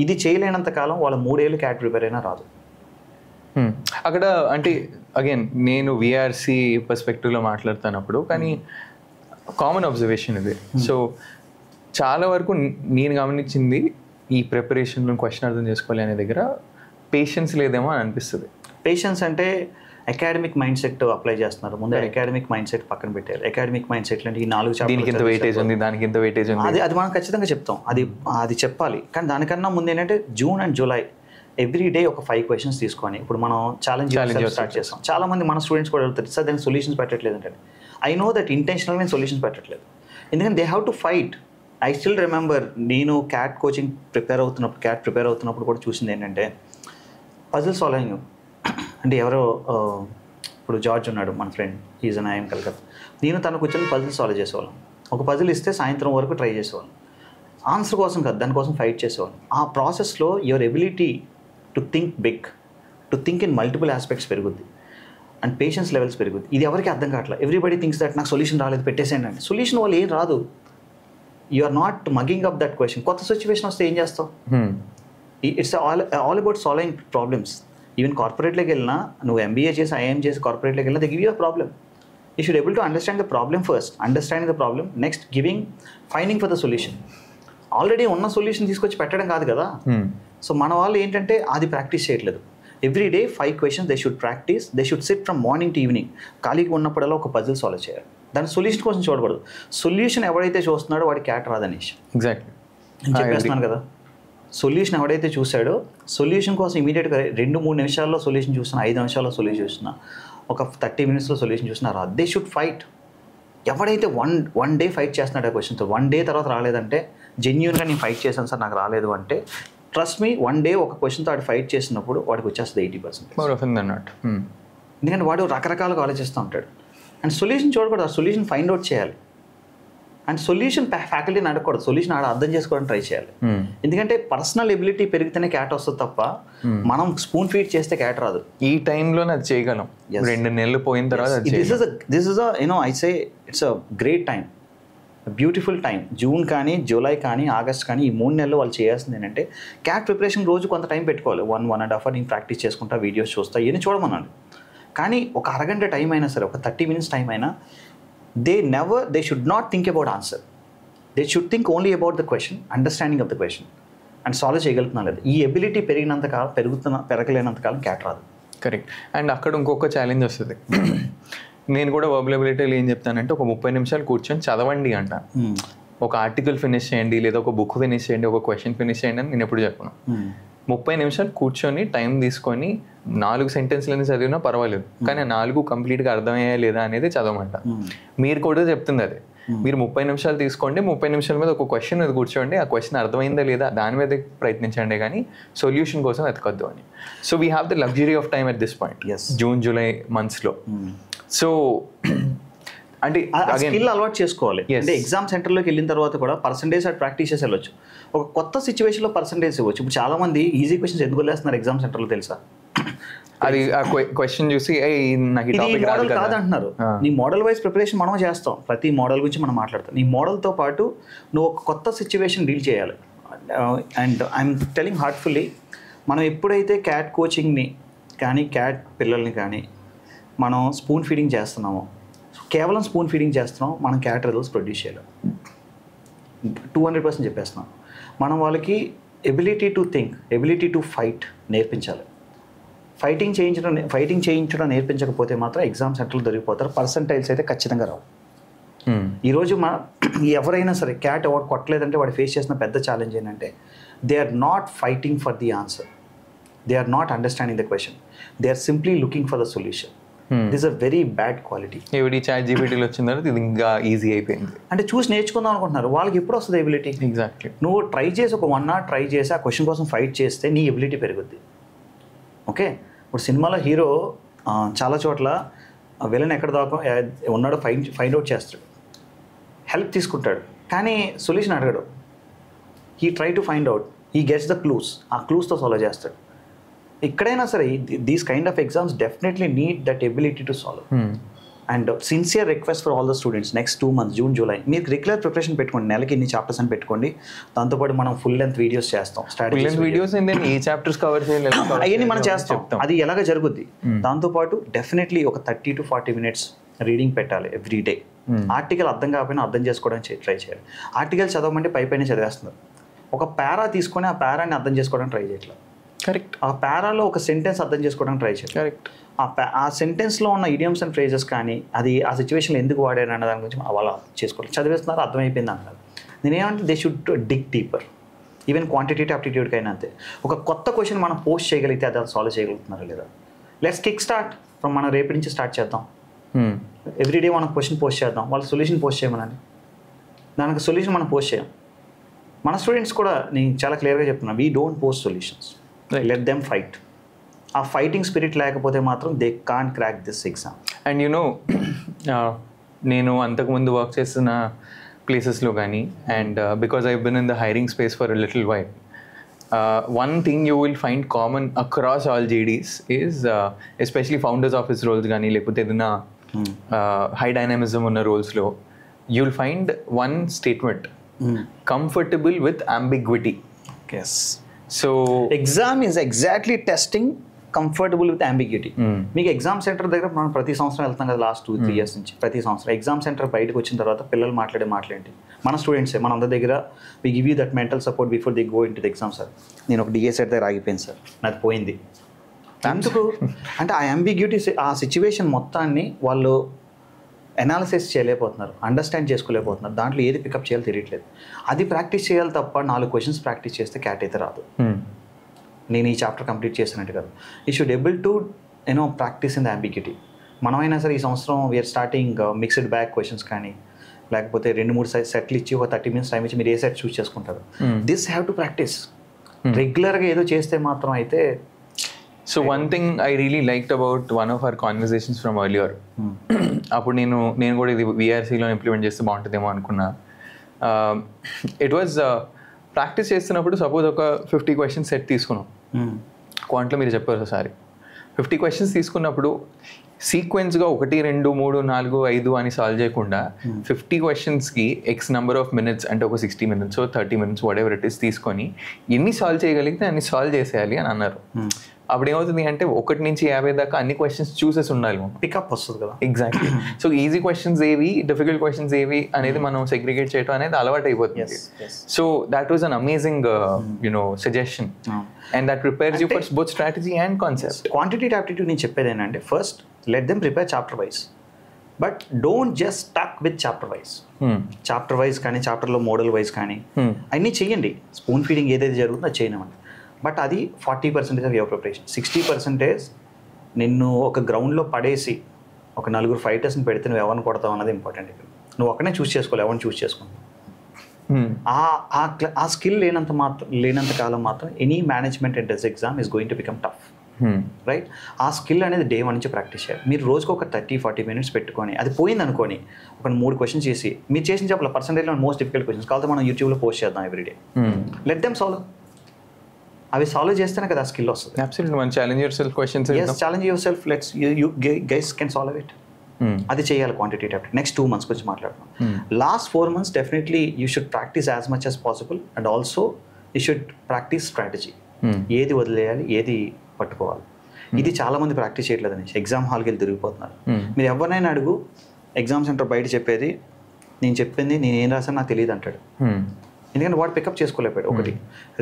ఇది చేయలేనంత కాలం వాళ్ళ 3 ఏళ్ళు CAT ప్రిపేర్ అయినా రాదు. అక్కడ అంటే అగైన్ నేను VRC పర్స్పెక్టివ్లో మాట్లాడుతున్నప్పుడు కానీ కామన్ అబ్జర్వేషన్ ఇది. సో చాలా వరకు నేను గమనించింది ఈ ప్రిపరేషన్లో క్వశ్చన్ అర్థం చేసుకోవాలి అనే దగ్గర పేషెన్స్ లేదేమో అని అనిపిస్తుంది. పేషెన్స్ అంటే అకాడమిక్ మైండ్ సెట్ అప్లై చేస్తున్నారు. ముందు అకాడమిక్ మైండ్ సెట్ పక్కన పెట్టారు. అకాడమిక్ మైండ్ సెట్ అంటే ఈ 4 దీనికి ఇంత వెయిటేజ్ ఉంది, దానికి ఇంత వెయిటేజ్ ఉంది, అది మనం ఖచ్చితంగా చెప్తాం, అది చెప్పాలి. కానీ దానికన్నా ముందు ఏంటంటే June and July every day ఒక 5 questions తీసుకొని ఇప్పుడు మనం ఛాలెంజ్ స్టార్ట్ చేస్తాం. చాలామంది మన స్టూడెంట్స్ కూడా వెళ్తారు సార్ దానికి సొల్యూషన్స్ పెట్టట్లేదు అంటే. ఐ నో దట్ ఇంటెన్షనల్గా నేను సొల్యూషన్స్ పెట్టట్లేదు, ఎందుకంటే they have to fight. I still remember నేను CAT కోచింగ్ ప్రిపేర్ అవుతున్నప్పుడు కూడా చూసింది ఏంటంటే పజిల్ సాల్వింగ్. అంటే ఎవరో ఇప్పుడు జార్జ్ ఉన్నాడు మన friend, is an IIM Calcutta. నేను తను కూర్చొని పజిల్ సాల్వ్ చేసేవాళ్ళం. ఒక పజిల్ ఇస్తే సాయంత్రం వరకు ట్రై చేసేవాళ్ళం. ఆన్సర్ కోసం కాదు, దానికోసం ఫైట్ చేసేవాళ్ళు. ఆ ప్రాసెస్లో your ability to think big, to think in multiple aspects పెరుగుద్ది అండ్ పేషెన్స్ లెవెల్స్ పెరుగుద్ది. ఇది ఎవరికి అర్థం కావట్లేదు. ఎవ్రీబడి థింక్స్ దట్ నాకు సొల్యూషన్ రాలేదు పెట్టేసేయండి అండి. సొల్యూషన్ వాళ్ళు ఏం రాదు. You are not mugging up that question. కొత్త సిచ్యువేషన్ వస్తే ఏం చేస్తావు? It's all about solving problems. Even కార్పొరేట్లోకి వెళ్ళినా, నువ్వు ఎంబీఏ చేసి ఐఎం చేసి కార్పొరేట్లోకి వెళ్ళినా, they give you a problem. You should able to understand the problem first. Understanding the problem, next finding for the solution. Already ఉన్న సొల్యూషన్ తీసుకొచ్చి పెట్టడం కాదు కదా. సో మన వాళ్ళు ఏంటంటే అది ప్రాక్టీస్ చేయట్లేదు. Every day 5 questions they should practice. They should SIT from morning to evening. ఖాళీగా ఉన్నప్పుడల్లా ఒక పజిల్ సాల్వ్ చేయాలి. దాని సొల్యూషన్ కోసం చూడకూడదు. సొల్యూషన్ ఎవడైతే చూస్తున్నాడో వాడి క్యాట్ రాదనేసి ఎగ్జాక్ట్లీ నేను చెప్పేస్తున్నాను కదా. సొల్యూషన్ ఎవడైతే చూశాడో, సొల్యూషన్ కోసం ఇమీడియట్గా 2-3 నిమిషాల్లో సొల్యూషన్ చూస్తున్నా, 5 నిమిషాల్లో సొల్యూషన్ చూస్తున్నా, ఒక 30 minutesలో సొల్యూషన్ చూస్తున్నా రాదు. They should fight. ఎవడైతే వన్ డే ఫైట్ చేస్తున్నాడు ఆ క్వశ్చన్తో, 1 day తర్వాత రాలేదంటే, జెన్యూన్గా నేను ఫైట్ చేశాను సార్ నాకు రాలేదు అంటే, ట్రస్ట్ మీ 1 day ఒక క్వశ్చన్తో వాడు ఫైట్ చేసినప్పుడు వాడికి వచ్చేస్తుంది 80%. ఎందుకంటే వాడు రకరకాలుగా ఆలోచిస్తూ ఉంటాడు. అండ్ సొల్యూషన్ చూడకూడదు, ఆ సొల్యూషన్ ఫైండ్ అవుట్ చేయాలి. అండ్ సొల్యూషన్ ఫ్యాకల్టీని అడగకూడదు, సొల్యూషన్ ఆడ అర్థం చేసుకోవడానికి ట్రై చేయాలి. ఎందుకంటే పర్సనల్ ఎబిలిటీ పెరిగితేనే క్యాట్ వస్తుంది తప్ప మనం స్పూన్ ఫీడ్ చేస్తే క్యాట్ రాదు. ఈ టైంలో అది చేయగలం. 2 నెలలు పోయిన తర్వాత this is I say it's a great time, beautiful time. June కానీ, జూలై కానీ, ఆగస్ట్ కానీ, ఈ 3 నెలలు వాళ్ళు చేయాల్సింది ఏంటంటే క్యాట్ ప్రిపరేషన్ రోజు కొంత టైం పెట్టుకోవాలి. 1.5 hours నేను ప్రాక్టీస్ చేసుకుంటా, వీడియోస్ చూస్తా, ఇవన్నీ చూడమన్నాను. కానీ ఒక అరగంట టైం అయినా సరే, ఒక 30 minutes టైం అయినా, they should not think about answer. They should think only about the question, understanding of the question, and solve చేయగలుగుతున్నా లేదు. ఈ ఎబిలిటీ పెరిగినంతకాలం పెరగలేనంతకాలం క్యాట్ రాదు. కరెక్ట్. అండ్ అక్కడ ఇంకొక ఛాలెంజ్ వస్తుంది. నేను కూడా వర్బల్ ఎబిలిటీలో ఏం చెప్తానంటే, ఒక 30 నిమిషాలు కూర్చొని చదవండి అంటాను. ఒక ఆర్టికల్ ఫినిష్ చేయండి, లేదా ఒక బుక్ ఫినిష్ చేయండి, ఒక క్వశ్చన్ ఫినిష్ చేయండి అని నేను ఎప్పుడు చెప్పను. 30 నిమిషాలు కూర్చొని టైం తీసుకొని 4 sentences చదివినా పర్వాలేదు, కానీ 4 కంప్లీట్గా అర్థమయ్యా లేదా అనేది చదవమంట. మీరు కూడా చెప్తుంది అదే. మీరు 30 నిమిషాలు తీసుకోండి, 30 నిమిషాల మీద ఒక క్వశ్చన్ మీద కూర్చోండి, ఆ క్వశ్చన్ అర్థమైందా లేదా దాని మీద ప్రయత్నించండి, కానీ సొల్యూషన్ కోసం వెతకద్దు అని. So we have the luxury of time at this point, June July మంత్స్లో. సో అంటే స్కిల్ అలవాటు చేసుకోవాలి. అంటే ఎగ్జామ్ సెంటర్లోకి వెళ్ళిన తర్వాత కూడా పర్సంటేజ్ అటు ప్రాక్టీస్ చేసి వెళ్ళొచ్చు. ఒక కొత్త సిచ్యువేషన్లో పర్సంటేజ్ ఇవ్వచ్చు. ఇప్పుడు చాలా మంది ఈజీ క్వశ్చన్స్ ఎందుకు వదిలేస్తున్నారు ఎగ్జామ్ సెంటర్లో తెలుసా? అది ఆ క్వశ్చన్ చూసి మోడల్ కాదంటున్నారు. నీ మోడల్ వైజ్ ప్రిపరేషన్ మనం చేస్తాం, ప్రతి మోడల్ గురించి మనం మాట్లాడతాం. నీ మోడల్తో పాటు నువ్వు ఒక కొత్త సిచ్యువేషన్ డీల్ చేయాలి. అండ్ ఐఎమ్ టెలింగ్ హార్ట్ఫుల్లీ, మనం ఎప్పుడైతే క్యాట్ కోచింగ్ని కానీ, క్యాట్ పిల్లల్ని కానీ మనం స్పూన్ ఫీడింగ్ చేస్తున్నామో, కేవలం స్పూన్ ఫీడింగ్ చేస్తున్నాం, మనం క్యాట్ రిజల్ట్స్ ప్రొడ్యూస్ చేయలేం. 200% చెప్పేస్తున్నాం. మనం వాళ్ళకి ability to think, ability to fight నేర్పించాలి. ఫైటింగ్ చేయించడం నేర్పించకపోతే మాత్రం ఎగ్జామ్ సెంటర్లు దొరికిపోతారు. పర్సంటైల్స్ అయితే ఖచ్చితంగా రావు. ఈరోజు ఎవరైనా సరే క్యాట్ ఎవరు కొట్టలేదంటే వాడు ఫేస్ చేసిన పెద్ద ఛాలెంజ్ ఏంటంటే, they are not fighting for the answer, they are not understanding the question, they are simply looking for the solution. This a very bad quality. ChatGPT వచ్చిన తర్వాత ఇది ఇంకా ఈజీ అయిపోయింది. అంటే చూసి నేర్చుకుందాం అనుకుంటున్నారు, వాళ్ళకి ఎప్పుడు వస్తుంది ఎబిలిటీ? ఎగ్జాక్ట్లీ. నువ్వు ట్రై చేసి ఒక 1 hour ట్రై చేసి ఆ క్వశ్చన్ కోసం ఫైట్ చేస్తే నీ ఎబిలిటీ పెరుగుద్ది. ఓకే, ఇప్పుడు సినిమాలో హీరో చాలా చోట్ల విలన్ ఎక్కడ దాకా ఉన్నాడో ఫైండ్ అవుట్ చేస్తాడు, హెల్ప్ తీసుకుంటాడు, కానీ సొల్యూషన్ అడగడు. He try to find out, he gets the clues, ఆ క్లూస్తో సాల్వ్ చేస్తాడు. ఎక్కడైనా సరే these kind of exams definitely need that ability to solve. And sincere request for all the students, next 2 months June July మీరు regular preparation పెట్టుకోండి. నెలకి ఇన్ని chapters అని పెట్టుకోండి. దాంతోపాటు మనం ఫుల్ లెంత్ వీడియోస్ చేస్తాం, వీడియోస్ ఏ చాప్టర్స్ కవర్ చేయాలి అవన్నీ మనం చేస్తాం. అది ఎలాగ జరుగుద్ది. దాంతోపాటు డెఫినెట్లీ ఒక 30 to 40 minutes రీడింగ్ పెట్టాలి ఎవ్రీ డే. ఆర్టికల్ అర్థం కాకపోయినా అర్థం చేసుకోవడానికి ట్రై చేయాలి. ఆర్టికల్ చదవమంటే పైపైన చదివేస్తున్నారు. ఒక పారా తీసుకొని ఆ పారాని అర్థం చేసుకోవడానికి ట్రై చేయట్లేదు. కరెక్ట్. ఆ పారాలో ఒక సెంటెన్స్ అర్థం చేసుకోవడానికి ట్రై చేయాలి. కరెక్ట్. ఆ సెంటెన్స్లో ఉన్న ఇడియమ్స్ అండ్ ఫ్రేజెస్ కానీ, అది ఆ సిచ్యువేషన్లో ఎందుకు వాడారు అన్న దాని గురించి వాళ్ళు చేసుకోవాలి. చదివేస్తున్నారు, అర్థమైపోయింది అంటారు. నేనేమంటే they should dig deeper. Even quantitative అప్టిట్యూడ్కైనా అంతే. ఒక కొత్త క్వశ్చన్ మనం పోస్ట్ చేయగలిగితే అది సాల్వ్ చేయగలుగుతున్నారా లేదా? లెట్స్ కిక్ స్టార్ట్ ఫ్రమ్ మనం రేపటి నుంచి స్టార్ట్ చేద్దాం. ఎవ్రీడే మనం క్వశ్చన్ పోస్ట్ చేద్దాం, వాళ్ళ సొల్యూషన్ పోస్ట్ చేయమనండి. దానికి సొల్యూషన్ మనం పోస్ట్ చేయం. మన స్టూడెంట్స్ కూడా నేను చాలా క్లియర్గా చెప్తున్నాను, we don't post solutions, let them fight. ఆ ఫైటింగ్ స్పిరిట్ లేకపోతే మాత్రం they can't crack this exam. And నేను అంతకుముందు వర్క్ చేస్తున్న ప్లేసెస్లో కానీ and because I been in the hiring space for a little while one thing you will find common across all JDs is especially founders office roles కానీ లేకపోతే ఏదైనా high dynamism ఉన్న roles-లో you'll find one statement, comfortable with ambiguity. Yes. So exam is exactly testing comfortable with ambiguity. మీకు exam centre దగ్గర మనం ప్రతి సంవత్సరం వెళ్తాం కదా, లాస్ట్ 2-3 years నుంచి ప్రతి సంవత్సరం ఎగ్జామ్ సెంటర్ బయటకు వచ్చిన తర్వాత పిల్లలు మాట్లాడే మాటలేంటి, మన స్టూడెంట్సే మన అందరి దగ్గర we give you that mental support before the go in to the exam. Sir నేను ఒక డిఏ సెట్ దగ్గర ఆగిపోయింది సార్, నాది పోయింది. అందుకు అంటే ఆ అంబిగ్యూటీ, ఆ సిచ్యువేషన్ మొత్తాన్ని వాళ్ళు అనాలిసిస్ చేయలేకపోతున్నారు, అండర్స్టాండ్ చేసుకోలేకపోతున్నారు, దాంట్లో ఏది పికప్ చేయాలో తెలియట్లేదు. అది ప్రాక్టీస్ చేయాలి తప్ప 4 questions ప్రాక్టీస్ చేస్తే క్యాట్ అయితే రాదు. నేను ఈ చాప్టర్ కంప్లీట్ చేసినట్టు కాదు. You should able to practice in the ambiguity. మనమైనా సరే ఈ సంవత్సరం we're starting mixed bag questions కానీ లేకపోతే 2-3 సెట్లు ఇచ్చి ఒక 30 minutes టైం ఇచ్చి మీరు ఏ సెట్ చూస్ చేసుకుంటారు. This have to practice. రెగ్యులర్గా ఏదో చేస్తే మాత్రం అయితే. So one thing I really liked about one of hour conversations from earlier, అప్పుడు నేను కూడా ఇది విఆర్సీలో ఇంప్లిమెంట్ చేస్తే బాగుంటుందేమో అనుకున్నా. ఇట్ వాజ్ ప్రాక్టీస్ చేస్తున్నప్పుడు సపోజ్ ఒక 50 questions సెట్ తీసుకున్నాం. క్వాంట్లో మీరు చెప్పారు ఒకసారి 50 questions తీసుకున్నప్పుడు సీక్వెన్స్గా 1, 2, 3, 4, 5 అని సాల్వ్ చేయకుండా 50 questions-కి X నెంబర్ ఆఫ్ మినిట్స్ అంటే ఒక 60 minutes 30 minutes what ever it is తీసుకొని ఎన్ని సాల్వ్ చేయగలిగితే అన్ని సాల్వ్ చేసేయాలి అని అన్నారు. అప్పుడు ఏమవుతుంది అంటే 1 నుంచి 50 దాకా అన్ని క్వశ్చన్స్ చూసేసి ఉండాలి, పికప్ వస్తుంది కదా. ఎగ్జాక్ట్లీ. సో ఈజీ క్వశ్చన్స్ ఏవి, డిఫికల్ట్ క్వశ్చన్స్ ఏవి అనేది మనం సెగ్రిగేట్ చేయడం అనేది అలవాటు అయిపోతుంది. So that was an amazing suggestion and that prepares you for both strategy and concept. Quantitative aptitude నేను చెప్పేది ఏంటంటే, first let them prepare chapter wise, but don't just stuck with chapter wise. Chapter wise కానీ చాప్టర్లో model wise కానీ అన్నీ చేయండి. Spoon feeding ఏదైతే జరుగుతుందో అది చేయనమండి. బట్ అది 40% ఆఫ్ యువర్ ప్రిపరేషన్. 60% నిన్ను ఒక గ్రౌండ్లో పడేసి ఒక 4 ఫైటర్స్ని పెడితే నువ్వు ఎవరిని కొడతావు అన్నది ఇంపార్టెంట్. ఇక్కడ నువ్వు ఒక్కనే చూస్ చేసుకోవాలి, ఎవరిని చూస్ చేసుకుంటావు. ఆ స్కిల్ లేనంత కాలం మాత్రం any management entrance exam is going to become tough, right? ఆ స్కిల్ అనేది డే 1 నుంచి ప్రాక్టీస్ చేయాలి. మీరు రోజుకు ఒక 30-40 minutes పెట్టుకొని, అది పోయింది అనుకోని ఒక 3 questions చేసి మీరు చేసిన చెప్పాలి పర్సంటేజ్లో మోస్ట్ డిఫికల్ట్ క్వశ్చన్స్ కావాలి మనం యూట్యూబ్లో పోస్ట్ చేద్దాం ఎవ్రీడే. Let them solve. అవి సాల్వ్ చేస్తేనే కదా స్కిల్ వస్తుంది. Absolutely. One challenge your self questions. yes, challenge yourself. let's you guys can solve it. అది చేయాలి క్వాంటిటేటివ్. నెక్స్ట్ 2 months గురించి మాట్లాడుతున్నాం. Last 4 months definitely you should practice as much as possible and also you should practice strategy. ఏది వదిలేయాలి, ఏది పట్టుకోవాలి. ఇది చాలా మంది ప్రాక్టీస్ చేయట్లేదని ఎగ్జామ్ హాల్కి వెళ్ళి తిరిగిపోతున్నారు. మీరు ఎవరినైనా అడుగు, ఎగ్జామ్ సెంటర్ బయట చెప్పేది నేను చెప్పింది నేను ఏం రాసాను నాకు తెలియదు అంటాడు. ఎందుకంటే వాడు పికప్ చేసుకోలేపాడు. 1,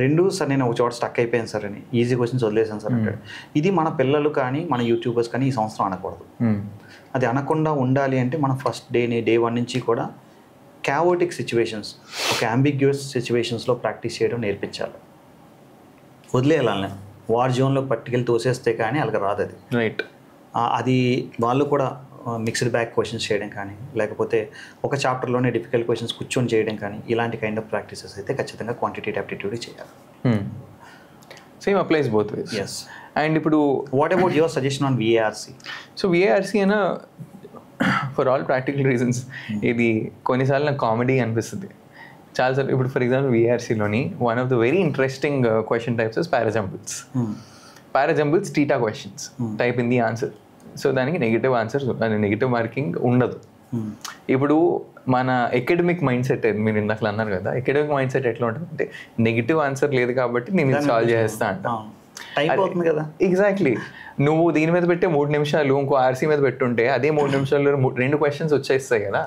2 సార్ నేను ఒక చోట స్టక్ అయిపోయాను సార్ అని, ఈజీ క్వశ్చన్స్ వదిలేసాను సార్ అంటాడు. ఇది మన పిల్లలు కానీ మన యూట్యూబర్స్ కానీ ఈ సంవత్సరం అనకూడదు. అది అనకుండా ఉండాలి అంటే మనం ఫస్ట్ డే 1 నుంచి కూడా క్యావోటిక్ సిచ్యువేషన్స్, ఒక అంబిగ్యూస్ సిచ్యువేషన్స్లో ప్రాక్టీస్ చేయడం నేర్పించాలి. వదిలేయాలని వార్ జోన్లో పట్టుకెళ్ళి తోసేస్తే కానీ వాళ్ళకి రాదు అది, రైట్? అది వాళ్ళు కూడా మిక్స్డ్ బ్యాగ్ క్వశ్చన్స్ చేయడం కానీ లేకపోతే ఒక చాప్టర్లోనే డిఫికల్ట్ క్వశ్చన్స్ కూర్చొని చేయడం కానీ ఇలాంటి కైండ్ ఆఫ్ ప్రాక్టీసెస్ అయితే ఖచ్చితంగా క్వాంటిటేటివ్ ఆప్టిట్యూడ్ చేయాలి. Same applies both ways. Yes. And ఇప్పుడు what about your suggestion on VARC? So VARC అయినా ఫర్ ఆల్ ప్రాక్టికల్ రీజన్స్ ఇది కొన్నిసార్లు నాకు కామెడీ అనిపిస్తుంది చాలాసార్లు. ఇప్పుడు ఫర్ ఎగ్జాంపుల్ విఆర్సీలోని one of the very interesting question types is parajumbles. Parajumbles TITA questions type in the answer. So దానికి negative marking ఉండదు. ఇప్పుడు మన ఎకాడమిక్ మైండ్ సెట్ మీరు ఇందాక అన్నారు కదా, ఎకాడమిక్ మైండ్ సెట్ ఎట్లా ఉంటుంది అంటే నెగిటివ్ ఆన్సర్ లేదు కాబట్టి నేను సాల్వ్ చేస్తా అంట. ఎగ్జాక్ట్లీ. నువ్వు దీని మీద పెట్టే 3 నిమిషాలు ఇంకో ఆర్సీ మీద పెట్టుంటే అదే 3 నిమిషాల్లో 2 questions వచ్చేస్తాయి కదా.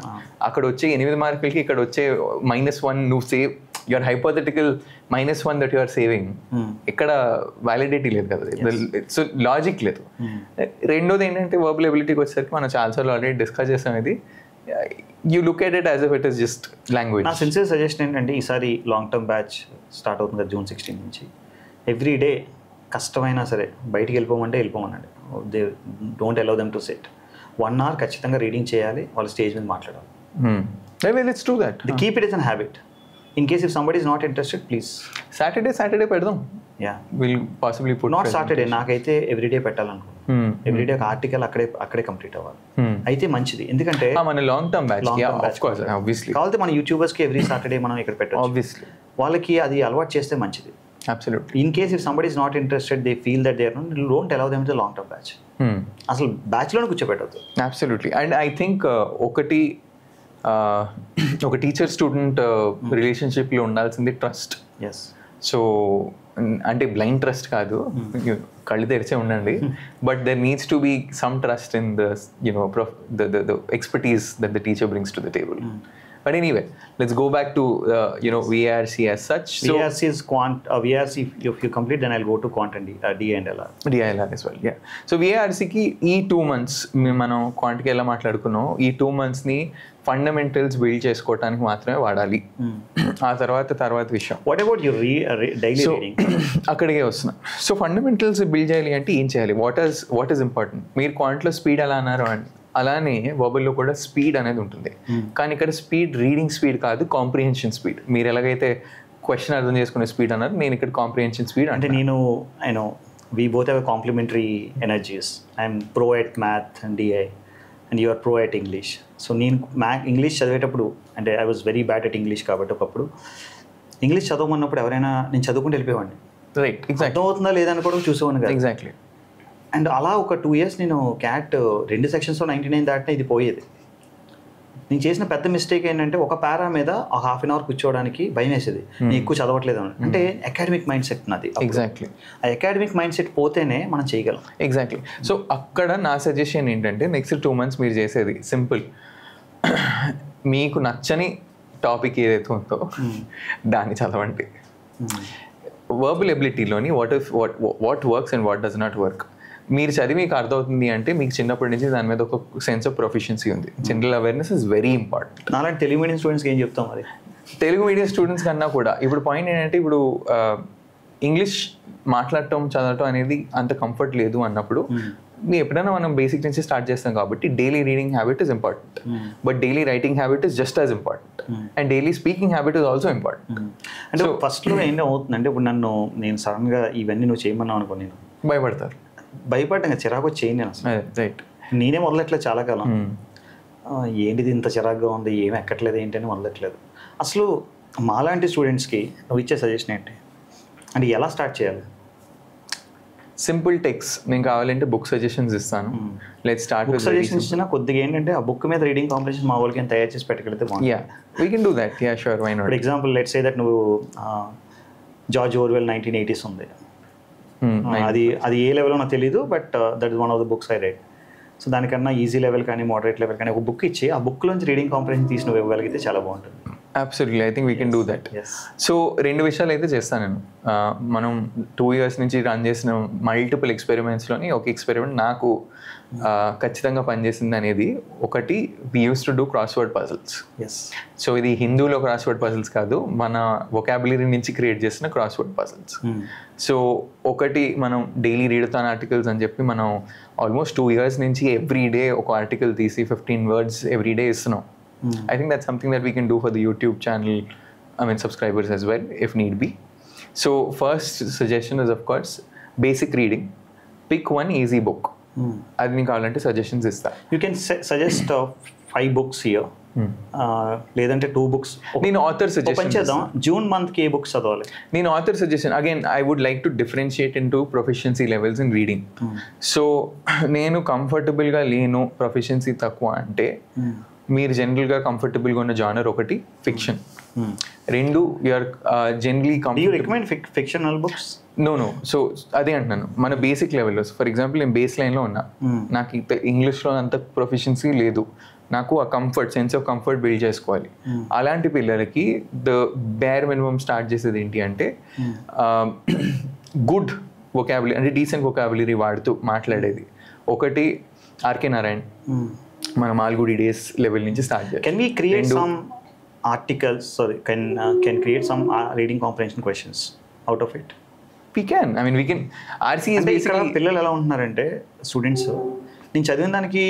అక్కడ వచ్చే 8 మార్కులకి ఇక్కడ వచ్చే -1 నువ్వు save your hypothetical -1 that you are saving. ఇక్కడ వ్యాలిడిటీ లేదు కదా, సో లాజిక్ లేదు. రెండోది ఏంటంటే వర్బల్ ఎబిలిటీకి వచ్చేసరికి మనం చాలాసార్లు ఆల్రెడీ డిస్కస్ చేసాం. ఇది you look at it as if it is just language. నా సిన్సియర్ సజెషన్ ఏంటంటే ఈసారి లాంగ్ టర్మ్ బ్యాచ్ స్టార్ట్ అవుతుంది కదా June 16 నుంచి. ఎవ్రీ డే కష్టమైనా సరే బయటికి వెళ్ళిపోమనండి. They don't allow them to sit. 1 hour ఖచ్చితంగా రీడింగ్ చేయాలి, వాళ్ళు స్టేజ్ మీద మాట్లాడాలి. Let's do that. They keep it as an habit. In case if somebody is not interested please Saturday పెడదాం. Yeah, will possibly put not Saturday. నాకైతే everyday పెట్టాలనుకుంటున్నాను. Everyday ఒక article అక్కడే కంప్లీట్ అవ్వాలి. అయితే మంచిది, ఎందుకంటే మన long term batch of course obviously కావాలంటే మన యూట్యూబర్స్కి ఎవ్రీ సాటర్డే మనం ఇక్కడ పెట్టాలి, ఆబ్వియస్లీ వాళ్ళకి అది అలవాటు చేస్తే మంచిది. Absolutely. In case if somebody is not interested, they feel that they are not, don't allow them to long term batch. అసలు బ్యాచ్లోనే కూర్చోబెట్టద్దు. అబ్సల్యూట్లీ. అండ్ ఐ థింక్ ఒక టీచర్ స్టూడెంట్ రిలేషన్షిప్లో ఉండాల్సింది ట్రస్ట్. ఎస్. సో అంటే బ్లైండ్ ట్రస్ట్ కాదు, కళ్ళు తెరిచే ఉండండి, but there needs to be some trust in the the expertise that the teacher brings to the table. But anyway, let's go back to VRC as such. So VRC is quant. VRC, if you complete, then I'll go to quant and DI and LR. DILR as well, yeah. So VRC ki ee 2 months మనం quant కి ఎలా మాట్లాడుకున్నాం, ఈ 2 months ని fundamentals build చేసుకోవడానికి మాత్రమే వాడాలి. ఆ తర్వాత విషయం. What about your daily reading? అక్కడికే వస్తున్నా. సో ఫండమెంటల్స్ బిల్డ్ చేయాలి అంటే ఏం చేయాలి, వాట్ ఈస్ ఇంపార్టెంట్. మీరు క్వాంట్లో స్పీడ్ ఎలా అన్నారు అండి, అలానే వర్బల్లో కూడా స్పీడ్ అనేది ఉంటుంది. కానీ ఇక్కడ స్పీడ్ రీడింగ్ స్పీడ్ కాదు, కాంప్రిహెన్షన్ స్పీడ్. మీరు ఎలాగైతే క్వశ్చన్ అర్థం చేసుకునే స్పీడ్ అన్నారు, నేను ఇక్కడ కాంప్రిహెన్షన్ స్పీడ్ అంటే నేను we both have complementary energies. I'm pro at math and DI and you are pro at English. So నేను ఇంగ్లీష్ చదివేటప్పుడు అంటే I was very bad at English కాబట్టి ఒకప్పుడు ఇంగ్లీష్ చదవమన్నప్పుడు ఎవరైనా నేను చదువుకుంటూ వెళ్ళిపోయేవాడిని. Right, exact. అర్థమవుతుందా లేదని కూడా చూసేవాడిని కదా. ఎగ్జాక్ట్లీ. అండ్ అలా ఒక 2 years నేను క్యాట్ 2 sectionsలో 99 దాటినా ఇది పోయేది. నేను చేసిన పెద్ద మిస్టేక్ ఏంటంటే ఒక పారా మీద ఒక ½ an hour కూర్చోవడానికి భయం వేసేది, నేను ఎక్కువ చదవట్లేదు అని. అంటే అకాడమిక్ మైండ్ సెట్ నాది. ఎగ్జాక్ట్లీ. ఆ అకాడమిక్ మైండ్ సెట్ పోతేనే మనం చేయగలం. ఎగ్జాక్ట్లీ. సో అక్కడ నా సజెషన్ ఏంటంటే నెక్స్ట్ 2 months మీరు చేసేది సింపుల్, మీకు నచ్చని టాపిక్ ఏదైతే ఉందో దాన్ని చదవండి. వర్బల్ ఎబిలిటీలోని what works and what does not work మీరు చదివి మీకు అర్థమవుతుంది అంటే మీకు చిన్నప్పటి నుంచి దాని మీద ఒక సెన్స్ ఆఫ్ ప్రొఫిషియన్సీ ఉంది. General awareness is very important. అలాంటి తెలుగు మీడియం స్టూడెంట్స్కి ఏం చెప్తాం మరి? తెలుగు మీడియం స్టూడెంట్స్ కన్నా కూడా ఇప్పుడు పాయింట్ ఏంటంటే, ఇప్పుడు ఇంగ్లీష్ మాట్లాడటం చదవటం అనేది అంత కంఫర్ట్ లేదు అన్నప్పుడు మీరు ఎప్పుడైనా మనం బేసిక్ నుంచి స్టార్ట్ చేస్తాం కాబట్టి daily reading habit is important, but daily writing habit is just as important, and daily speaking habit is also important. అంటే ఫస్ట్లో ఏంటో అవుతుందంటే, ఇప్పుడు నేను సడన్గా ఇవన్నీ నువ్వు చేయమన్నావు అనుకో, నేను భయపడ్డా, చిరాకు చేయను నేను అసలు. రైట్. నేనే మొదలెట్లేదు చాలా కాలం, ఏంటిది ఇంత చిరాకుగా ఉంది, ఏమి ఎక్కట్లేదు ఏంటి అని మొదలెట్లేదు. అసలు మాలాంటి స్టూడెంట్స్కి నువ్వు ఇచ్చే సజెషన్ ఏంటి, అంటే ఎలా స్టార్ట్ చేయాలి? Simple texts. నేను కావాలంటే బుక్ సజెషన్స్ ఇస్తాను. లెట్స్ స్టార్ట్ విత్ సజెషన్స్ ఇచ్చినా కొద్దిగా ఏంటంటే ఆ బుక్ మీద రీడింగ్ కాంపిటీషన్ మా వాళ్ళకి తయారు చేసి పెట్టగలిగితే బాగుంటుంది. Yeah, we can do that. Yeah, sure, why not. For example let's say that నువ్వు జార్జ్ ఓర్వెల్ 1980s ఉంది, అది ఏ లెవెల్లో నాకు తెలీదు, but that is one of the books I read. So దానికన్నా ఈజీ లెవెల్ కానీ మోడరేట్ లెవెల్ కానీ ఒక బుక్ ఇచ్చి ఆ బుక్లోంచి రీడింగ్ కాంపిటీషన్ తీసి నువ్వు ఇవ్వగలిగితే చాలా బాగుంటుంది. Absolutely, I think we can do that. So 2 విషయాలు అయితే చేస్తాను నేను. మనం 2 years నుంచి రన్ చేసిన మల్టిపుల్ ఎక్స్పెరిమెంట్స్లోని ఒక ఎక్స్పెరిమెంట్ నాకు ఖచ్చితంగా పనిచేసింది అనేది ఒకటి, we use to do crossword puzzles. So ఇది హిందూలో క్రాస్వర్డ్ పజిల్స్ కాదు, మన వొకాబులరీ నుంచి క్రియేట్ చేసిన క్రాస్వర్డ్ పజిల్స్. సో ఒకటి మనం డైలీ రీడతాన్ ఆర్టికల్స్ అని చెప్పి మనం ఆల్మోస్ట్ 2 years నుంచి ఎవ్రీ డే ఒక ఆర్టికల్ తీసి 15 words ఎవ్రీ డే ఇస్తున్నాం. I think that's something that we can do for the YouTube channel, subscribers as well, if need be. So first suggestion is, of course, basic reading. Pick one easy book. Adi nik kavalante suggestions ista. You can suggest 5 books here. లేదంటే 2 books. నేను author suggestion చేద్దాం. June మంత్కి ఏ books చదవాలి? నేను author suggestion, again I would like to differentiate into proficiency levels in reading. So నేను కంఫర్టబుల్గా లేను, proficiency తక్కువ అంటే మీరు జనరల్గా కంఫర్టబుల్గా ఉన్న జానర్ ఒకటి fiction, 2 you're generally fictional books. No. So అదే అంటున్నాను, మన బేసిక్ లెవెల్లో. ఫర్ ఎగ్జాంపుల్ నేను బేస్ లైన్లో ఉన్నా, నాకు ఇంగ్లీష్లో అంత ప్రొఫిషియన్సీ లేదు, నాకు ఆ సెన్స్ ఆఫ్ కంఫర్ట్ బిల్డ్ చేసుకోవాలి. అలాంటి పిల్లలకి ద బేర్ మినిమం స్టార్ట్ చేసేది ఏంటి అంటే గుడ్ వొకాబులరీ, అంటే డీసెంట్ వొకాబులరీ వాడుతూ మాట్లాడేది. ఒకటి ఆర్కే నారాయణ్, మన మాల్గుడి డేస్ లెవెల్ నుంచి స్టార్ట్ చేయాలి. Can we create some articles, can create some reading comprehension questions out of it? we can. I mean, we can. RC is basically పిల్లలు ఎలా ఉంటున్నారంటే స్టూడెంట్స్, నేను చదివిన దానికి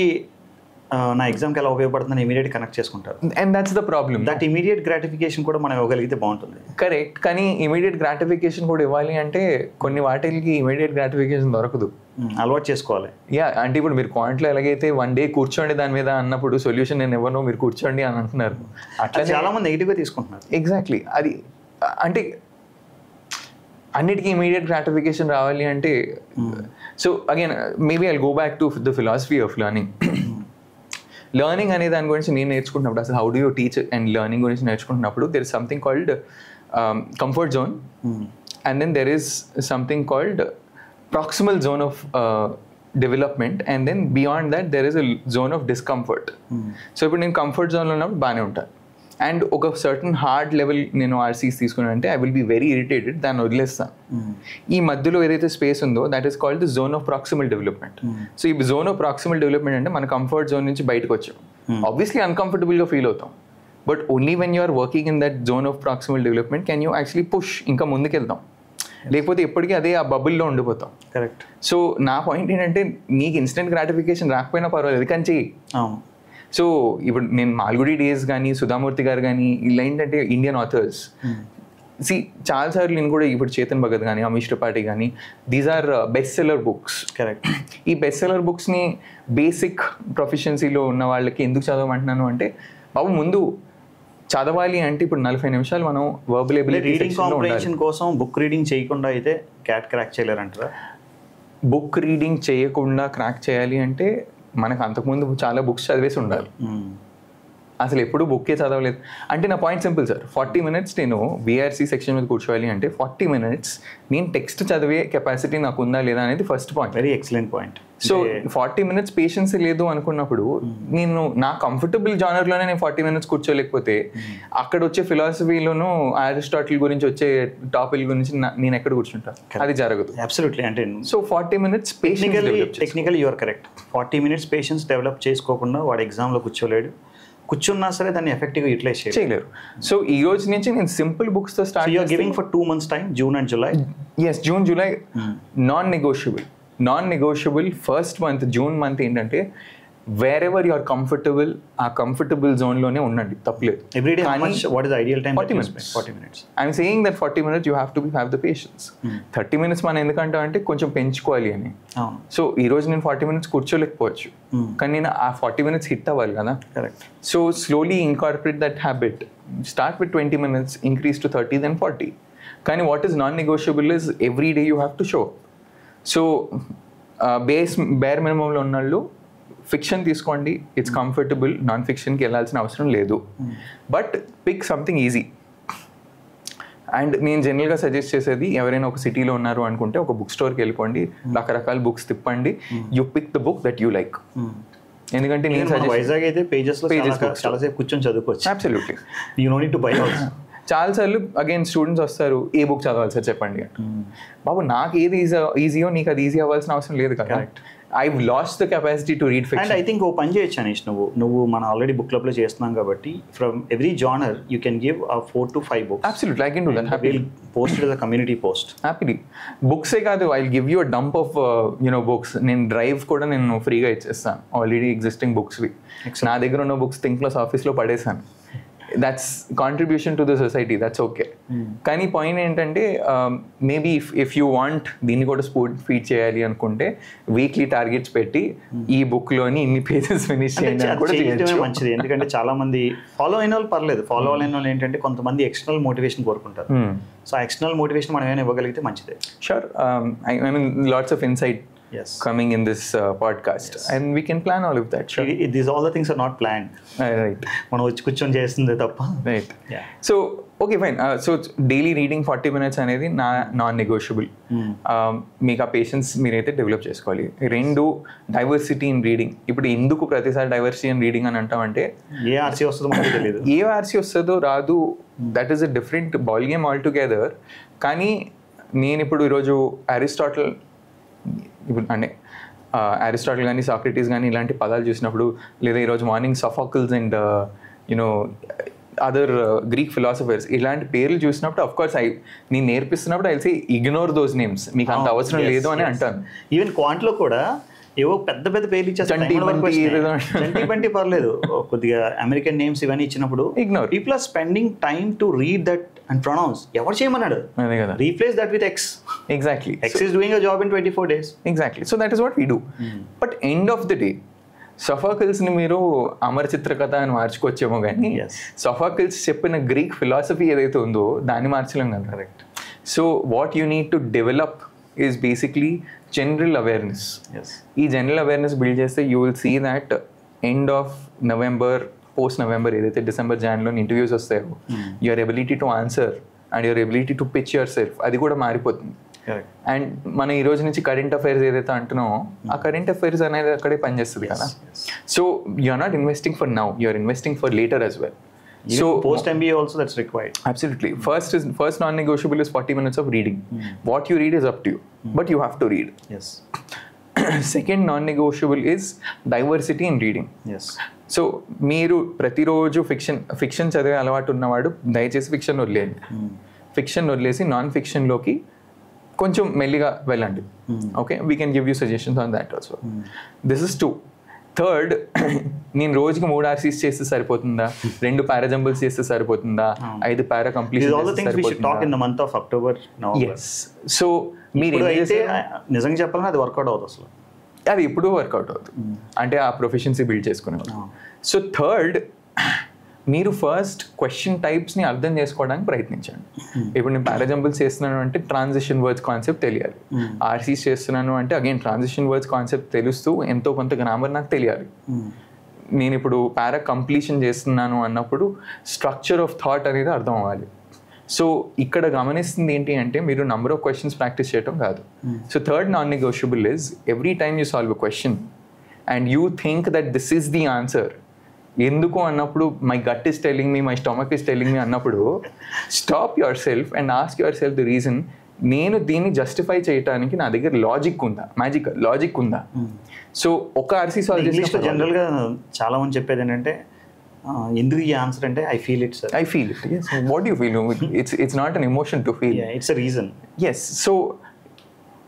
నా ఎగ్జామ్కి ఎలా ఉపయోగపడుతుందని ఇమీడియట్ కనెక్ట్ చేసుకుంటారు. And that's the problem. That immediate gratification కూడా మనం ఇవ్వగలిగితే బాగుంటుంది. కరెక్ట్. కానీ ఇమీడియట్ గ్రాటిఫికేషన్ కూడా ఇవ్వాలి అంటే కొన్ని వాటికి ఇమీడియట్ గ్రాటిఫికేషన్ దొరకదు. అలవాటు చేసుకోవాలి. అంటే ఇప్పుడు మీరు క్వాంట్లో ఎలాగైతే 1 day కూర్చోండి దాని మీద అన్నప్పుడు సొల్యూషన్ నేను ఎవరినో మీరు కూర్చోండి అని అంటున్నారు, అట్లా చాలా మంది నెగిటివ్గా తీసుకుంటున్నారు. ఎగ్జాక్ట్లీ. అది అంటే అన్నిటికీ ఇమీడియట్ గ్రాటిఫికేషన్ రావాలి అంటే, so again maybe I'll go back to the philosophy of learning. Learning అనే దాని గురించి నేను నేర్చుకుంటున్నప్పుడు, అసలు how do you teach and learning గురించి నేర్చుకుంటున్నప్పుడు, there is something called comfort zone, and then there is something called proximal zone of development, and then beyond that there is a zone of discomfort. So ఇప్పుడు నేను comfort జోన్లో ఉన్నప్పుడు బాగానే ఉంటాను, and ఒక certain hard level నేను RCs తీసుకున్నానంటే I will be very irritated, దాన్ని వదిలేస్తాను. ఈ మధ్యలో ఏదైతే స్పేస్ ఉందో that is called the zone of proximal development. So ఈ జోన్ ఆఫ్ ప్రాక్సిమల్ డెవలప్మెంట్ అంటే మన కంఫర్ట్ జోన్ నుంచి బయటకు వచ్చాం, ఆబ్వియస్లీ అన్కంఫర్టబుల్గా ఫీల్ అవుతాం, but only when you are working in that zone of proximal development can you actually push, ఇంకా ముందుకెళ్తాం, లేకపోతే ఎప్పటికీ అదే ఆ బబుల్లో ఉండిపోతాం. కరెక్ట్. సో నా పాయింట్ ఏంటంటే నీకు ఇన్స్టెంట్ గ్రాటిఫికేషన్ రాకపోయినా పర్వాలేదు కానీ చెయ్యి. సో ఇప్పుడు నేను మాల్గుడి డేస్ కానీ సుధామూర్తి గారు కానీ ఇలా ఏంటంటే ఇండియన్ ఆథర్స్ చాలాసార్లు నేను కూడా ఇప్పుడు చేతన్ భగత్ కానీ అమీష్ త్రిపాఠి కానీ these are best seller books. Correct. ఈ బెస్ట్ సెల్లర్ బుక్స్ని బేసిక్ ప్రొఫిషియన్సీలో ఉన్న వాళ్ళకి ఎందుకు చదవమంటున్నాను అంటే, బాబు ముందు చదవాలి అంటే ఇప్పుడు 40 నిమిషాలు మనం వర్బల్ ఎబిలిటీ రీడింగ్ కాంప్రిహెన్షన్ కోసం బుక్ రీడింగ్ చేయకుండా అయితే క్యాట్ క్రాక్ చేయలేరంటారా? బుక్ రీడింగ్ చేయకుండా క్రాక్ చేయాలి అంటే మనకు అంతకుముందు చాలా బుక్స్ చదివేసి ఉండాలి. అసలు ఎప్పుడు బుక్కే చదవలేదు అంటే నా పాయింట్ సింపుల్ సార్. 40 minutes నేను బీఆర్సీ సెక్షన్ మీద కూర్చోవాలి అంటే 40 minutes నేను టెక్స్ట్ చదివే కెపాసిటీ నాకు ఉందా లేదా అనేది first point. Very excellent point. So 40 minutes patience లేదు అనుకున్నప్పుడు నేను నా కంఫర్టబుల్ జానర్లోనే నేను 40 minutes కూర్చోలేకపోతే అక్కడ వచ్చే ఫిలాసఫీలోనూ అరిస్టాటిల్ గురించి వచ్చే టాపిక్ గురించి నేను ఎక్కడ కూర్చుంటాను? అది జరగదు. అబ్సల్యూట్లీ. అంటే so 40 minutes technically you're correct. 40 minutes patience develop చేసుకోకుండా వాడు ఎగ్జామ్లో కూర్చోలేడు, కూర్చున్నా సరే దాన్ని ఎఫెక్టివ్గా యూటిలైజ్ చేయలేరు. సో ఈ రోజు నుంచి నేను సింపుల్ బుక్స్తో start. You are giving for 2 months time, June and July. Yes, June, July non negotiable. First month June month ఏంటంటే wherever you are comfortable, ఆ కంఫర్టబుల్ జోన్లోనే ఉండండి, తప్పలేదు. Everyday what is ideal time? 40 minutes. 40 minutes. I'm saying that 40 minutes you have to have the patience. 30 minutes మనం ఎందుకంటే అంటే కొంచెం పెంచుకోవాలి అని. సో ఈ రోజు నేను 40 minutes కూర్చోలేకపోవచ్చు, కానీ నేను ఆ 40 minutes హిట్ అవ్వాలి కదా. Correct. So slowly incorporate that habit. Start with 20 minutes, increase to 30, then 40. కానీ what is non negotiable is every day you have to show. So bare మినిమంలో ఉన్న వాళ్ళు ఫిక్షన్ తీసుకోండి, ఇట్స్ కంఫర్టబుల్. నాన్ ఫిక్షన్కి వెళ్ళాల్సిన అవసరం లేదు, but pick something easy. And నేను జనరల్గా సజెస్ట్ చేసేది, ఎవరైనా ఒక సిటీలో ఉన్నారు అనుకుంటే ఒక బుక్ స్టోర్కి వెళ్ళిపోండి, రకరకాల బుక్స్ తిప్పండి, you pick the book that you like. ఎందుకంటే నేను వైజాగ్ అయితే పేజెస్లో చాలాసేపు కూర్చొని చదువుకోవచ్చు. Absolutely. You no need to buy also. చాలాసార్లు అగైన్ స్టూడెంట్స్ వస్తారు, ఏ బుక్ చదవాలి సార్ చెప్పండి. బాబు నాకు ఏది ఈజీయో నీకు అది ఈజీ అవ్వాల్సిన అవసరం లేదు కదా. I've lost the capacity to read fiction. And I think ఓ పని చేయొచ్చు అనీష్, నువ్వు మన ఆల్రెడీ బుక్ క్లబ్లో చేస్తున్నాం కాబట్టి from every genre you can give 4 to 5 books. Absolutely, I can do that. Happily. Post it as a community post. Happily. Books ఏ కాదు, I'll give you a dump of books. నేను drive కూడా నేను ఫ్రీగా ఇచ్చేస్తాను already existing బుక్స్వి. నా దగ్గర ఉన్న books think plus ఆఫీస్లో పడేసాను. That's contribution to the society, that's okay. కానీ పాయింట్ ఏంటంటే మేబీ ఇఫ్ యూ వాంట్ దీన్ని కూడా స్పూన్ ఫీడ్ చేయాలి అనుకుంటే వీక్లీ టార్గెట్స్ పెట్టి ఈ బుక్లోని ఇన్ని పేజెస్ ఫినిష్ చేయడం మంచిది. ఎందుకంటే చాలా మంది ఫాలో అయిన వాళ్ళు పర్లేదు, ఫాలో అయిన వాళ్ళు ఏంటంటే కొంతమంది ఎక్స్టర్నల్ మోటివేషన్ కోరుకుంటారు. సో ఆ ఎక్స్టర్నల్ మోటివేషన్ మనం ఏమైనా ఇవ్వగలిగితే మంచిదే. Sure. I mean lots of insight coming in this podcast, and we can plan all of that. Sure. These all the things are not planned. Right. మనం వచ్చి కూర్చొని చేస్తుంది తప్ప. Right. So okay fine. So daily reading 40 minutes అనేది non negotiable. మీకు ఆ patience మీరైతే develop చేసుకోవాలి. రెండు, డైవర్సిటీ ఇన్ రీడింగ్. ఇప్పుడు ఎందుకు ప్రతిసారి డైవర్సిటీ ఇన్ రీడింగ్ అని అంటామంటే ఏ ఆర్సీ వస్తుందో మనకు తెలియదు, ఏ ఆర్సీ వస్తుందో రాదు, that is a different ball game all together. కానీ నేను ఇప్పుడు ఈరోజు అరిస్టాటిల్ అంటే అరిస్టాటిల్ కానీ సాక్రటీస్ కానీ ఇలాంటి పదాలు చూసినప్పుడు, లేదా ఈరోజు morning Sophocles and other Greek philosophers ఇలాంటి పేర్లు చూసినప్పుడు అఫ్ కోర్స్ నేను నేర్పిస్తున్నప్పుడు I say ignore those names, మీకు అంత అవసరం లేదు అని అంటాను. ఈవెన్ క్వాంట్లో కూడా ఏవో పెద్ద పెద్ద పేర్లు ఇచ్చేసి పర్లేదు, కొద్దిగా అమెరికన్ నేమ్స్ ఇవన్నీ ఇచ్చినప్పుడు ignore. People are spending time to read that and pronounce ఎవరు చేయమన్నాడు? అదే కదా, replace that with X. Exactly, X is doing a job in 24 days. Exactly. So that is what we do. But end of the day సోఫోకిల్స్ని మీరు అమర చిత్రకథ అని మార్చుకోవచ్చేమో, కానీ సోఫోకిల్స్ చెప్పిన Greek philosophy ఏదైతే ఉందో దాన్ని మార్చలేం కదా. Correct. So what you need to develop is basically general awareness. ఈ జనరల్ అవేర్నెస్ బిల్డ్ చేస్తే you will see that end of November, post November ఏదైతే డిసెంబర్ జాన్లో ఇంటర్వ్యూస్ వస్తాయో, your ability to answer and your ability to pitch yourself అది కూడా మారిపోతుంది. And మనం ఈ రోజు నుంచి కరెంట్ అఫైర్స్ ఏదైతే అంటున్నామో ఆ కరెంట్ అఫైర్స్ అనేది అక్కడే పనిచేస్తుంది కదా. So you're not investing for now, you're investing for later as well. So post MBA also that's required. Absolutely. First non-negotiable is 40 minutes of reading. What you read is up to you, but you have to read. Yes. Second non-negotiable is diversity in reading. Yes. So మీరు ప్రతిరోజు fiction చదివే అలవాటు ఉన్నవాడు దయచేసి fiction వదిలేయండి. Fiction వదిలేసి non ఫిక్షన్లోకి కొంచెం మెల్లిగా వెళ్ళండి. Okay, we can give you suggestions on that also. This is 2. Third, నేను రోజుకి 3 RCs చేస్తే సరిపోతుందా, 2 పారాజంబుల్స్ చేస్తే సరిపోతుందా, 5 పారా కంప్లీషన్ సరిపోతుందా? సో మీరు నిజంగా చెప్పాలని అది వర్కౌట్ అవుతుంది అసలు. అది ఇప్పుడు వర్కౌట్ అవుతుంది అంటే ఆ ప్రొఫెషన్సీ బిల్డ్ చేసుకునేవారు. సో థర్డ్, మీరు ఫస్ట్ క్వశ్చన్ టైప్స్ని అర్థం చేసుకోవడానికి ప్రయత్నించండి. ఇప్పుడు నేను పారాజంబుల్స్ చేస్తున్నాను అంటే ట్రాన్సిషన్ వర్డ్స్ కాన్సెప్ట్ తెలియాలి. ఆర్సీస్ చేస్తున్నాను అంటే అగైన్ ట్రాన్సిషన్ వర్డ్స్ కాన్సెప్ట్ తెలుస్తూ ఎంతో కొంత గ్రామర్ నాకు తెలియాలి. నేను ఇప్పుడు పారా కంప్లీషన్ చేస్తున్నాను అన్నప్పుడు స్ట్రక్చర్ ఆఫ్ థాట్ అనేది అర్థం అవ్వాలి. సో ఇక్కడ గమనిస్తుంది ఏంటి అంటే మీరు నంబర్ ఆఫ్ క్వశ్చన్స్ ప్రాక్టీస్ చేయడం కాదు. So third non negotiable is every time you solve a question and you think that this is the answer. ఎందుకు అన్నప్పుడు my gut is telling me, my stomach is telling me అన్నప్పుడు stop yourself and ask yourself the reason. నేను దీన్ని justify చేయడానికి నా దగ్గర logic ఉందా, magical logic ఉందా? సో ఒక ఆర్సీ సాల్వ్ చేసి జనరల్గా చాలా మంది చెప్పేది ఏంటంటే ఎందుకు ఈ ఆన్సర్ అంటే I feel it sir. I feel it. yes. What do you feel? It's not an emotion to feel. Yeah, it's a reason. Yes. So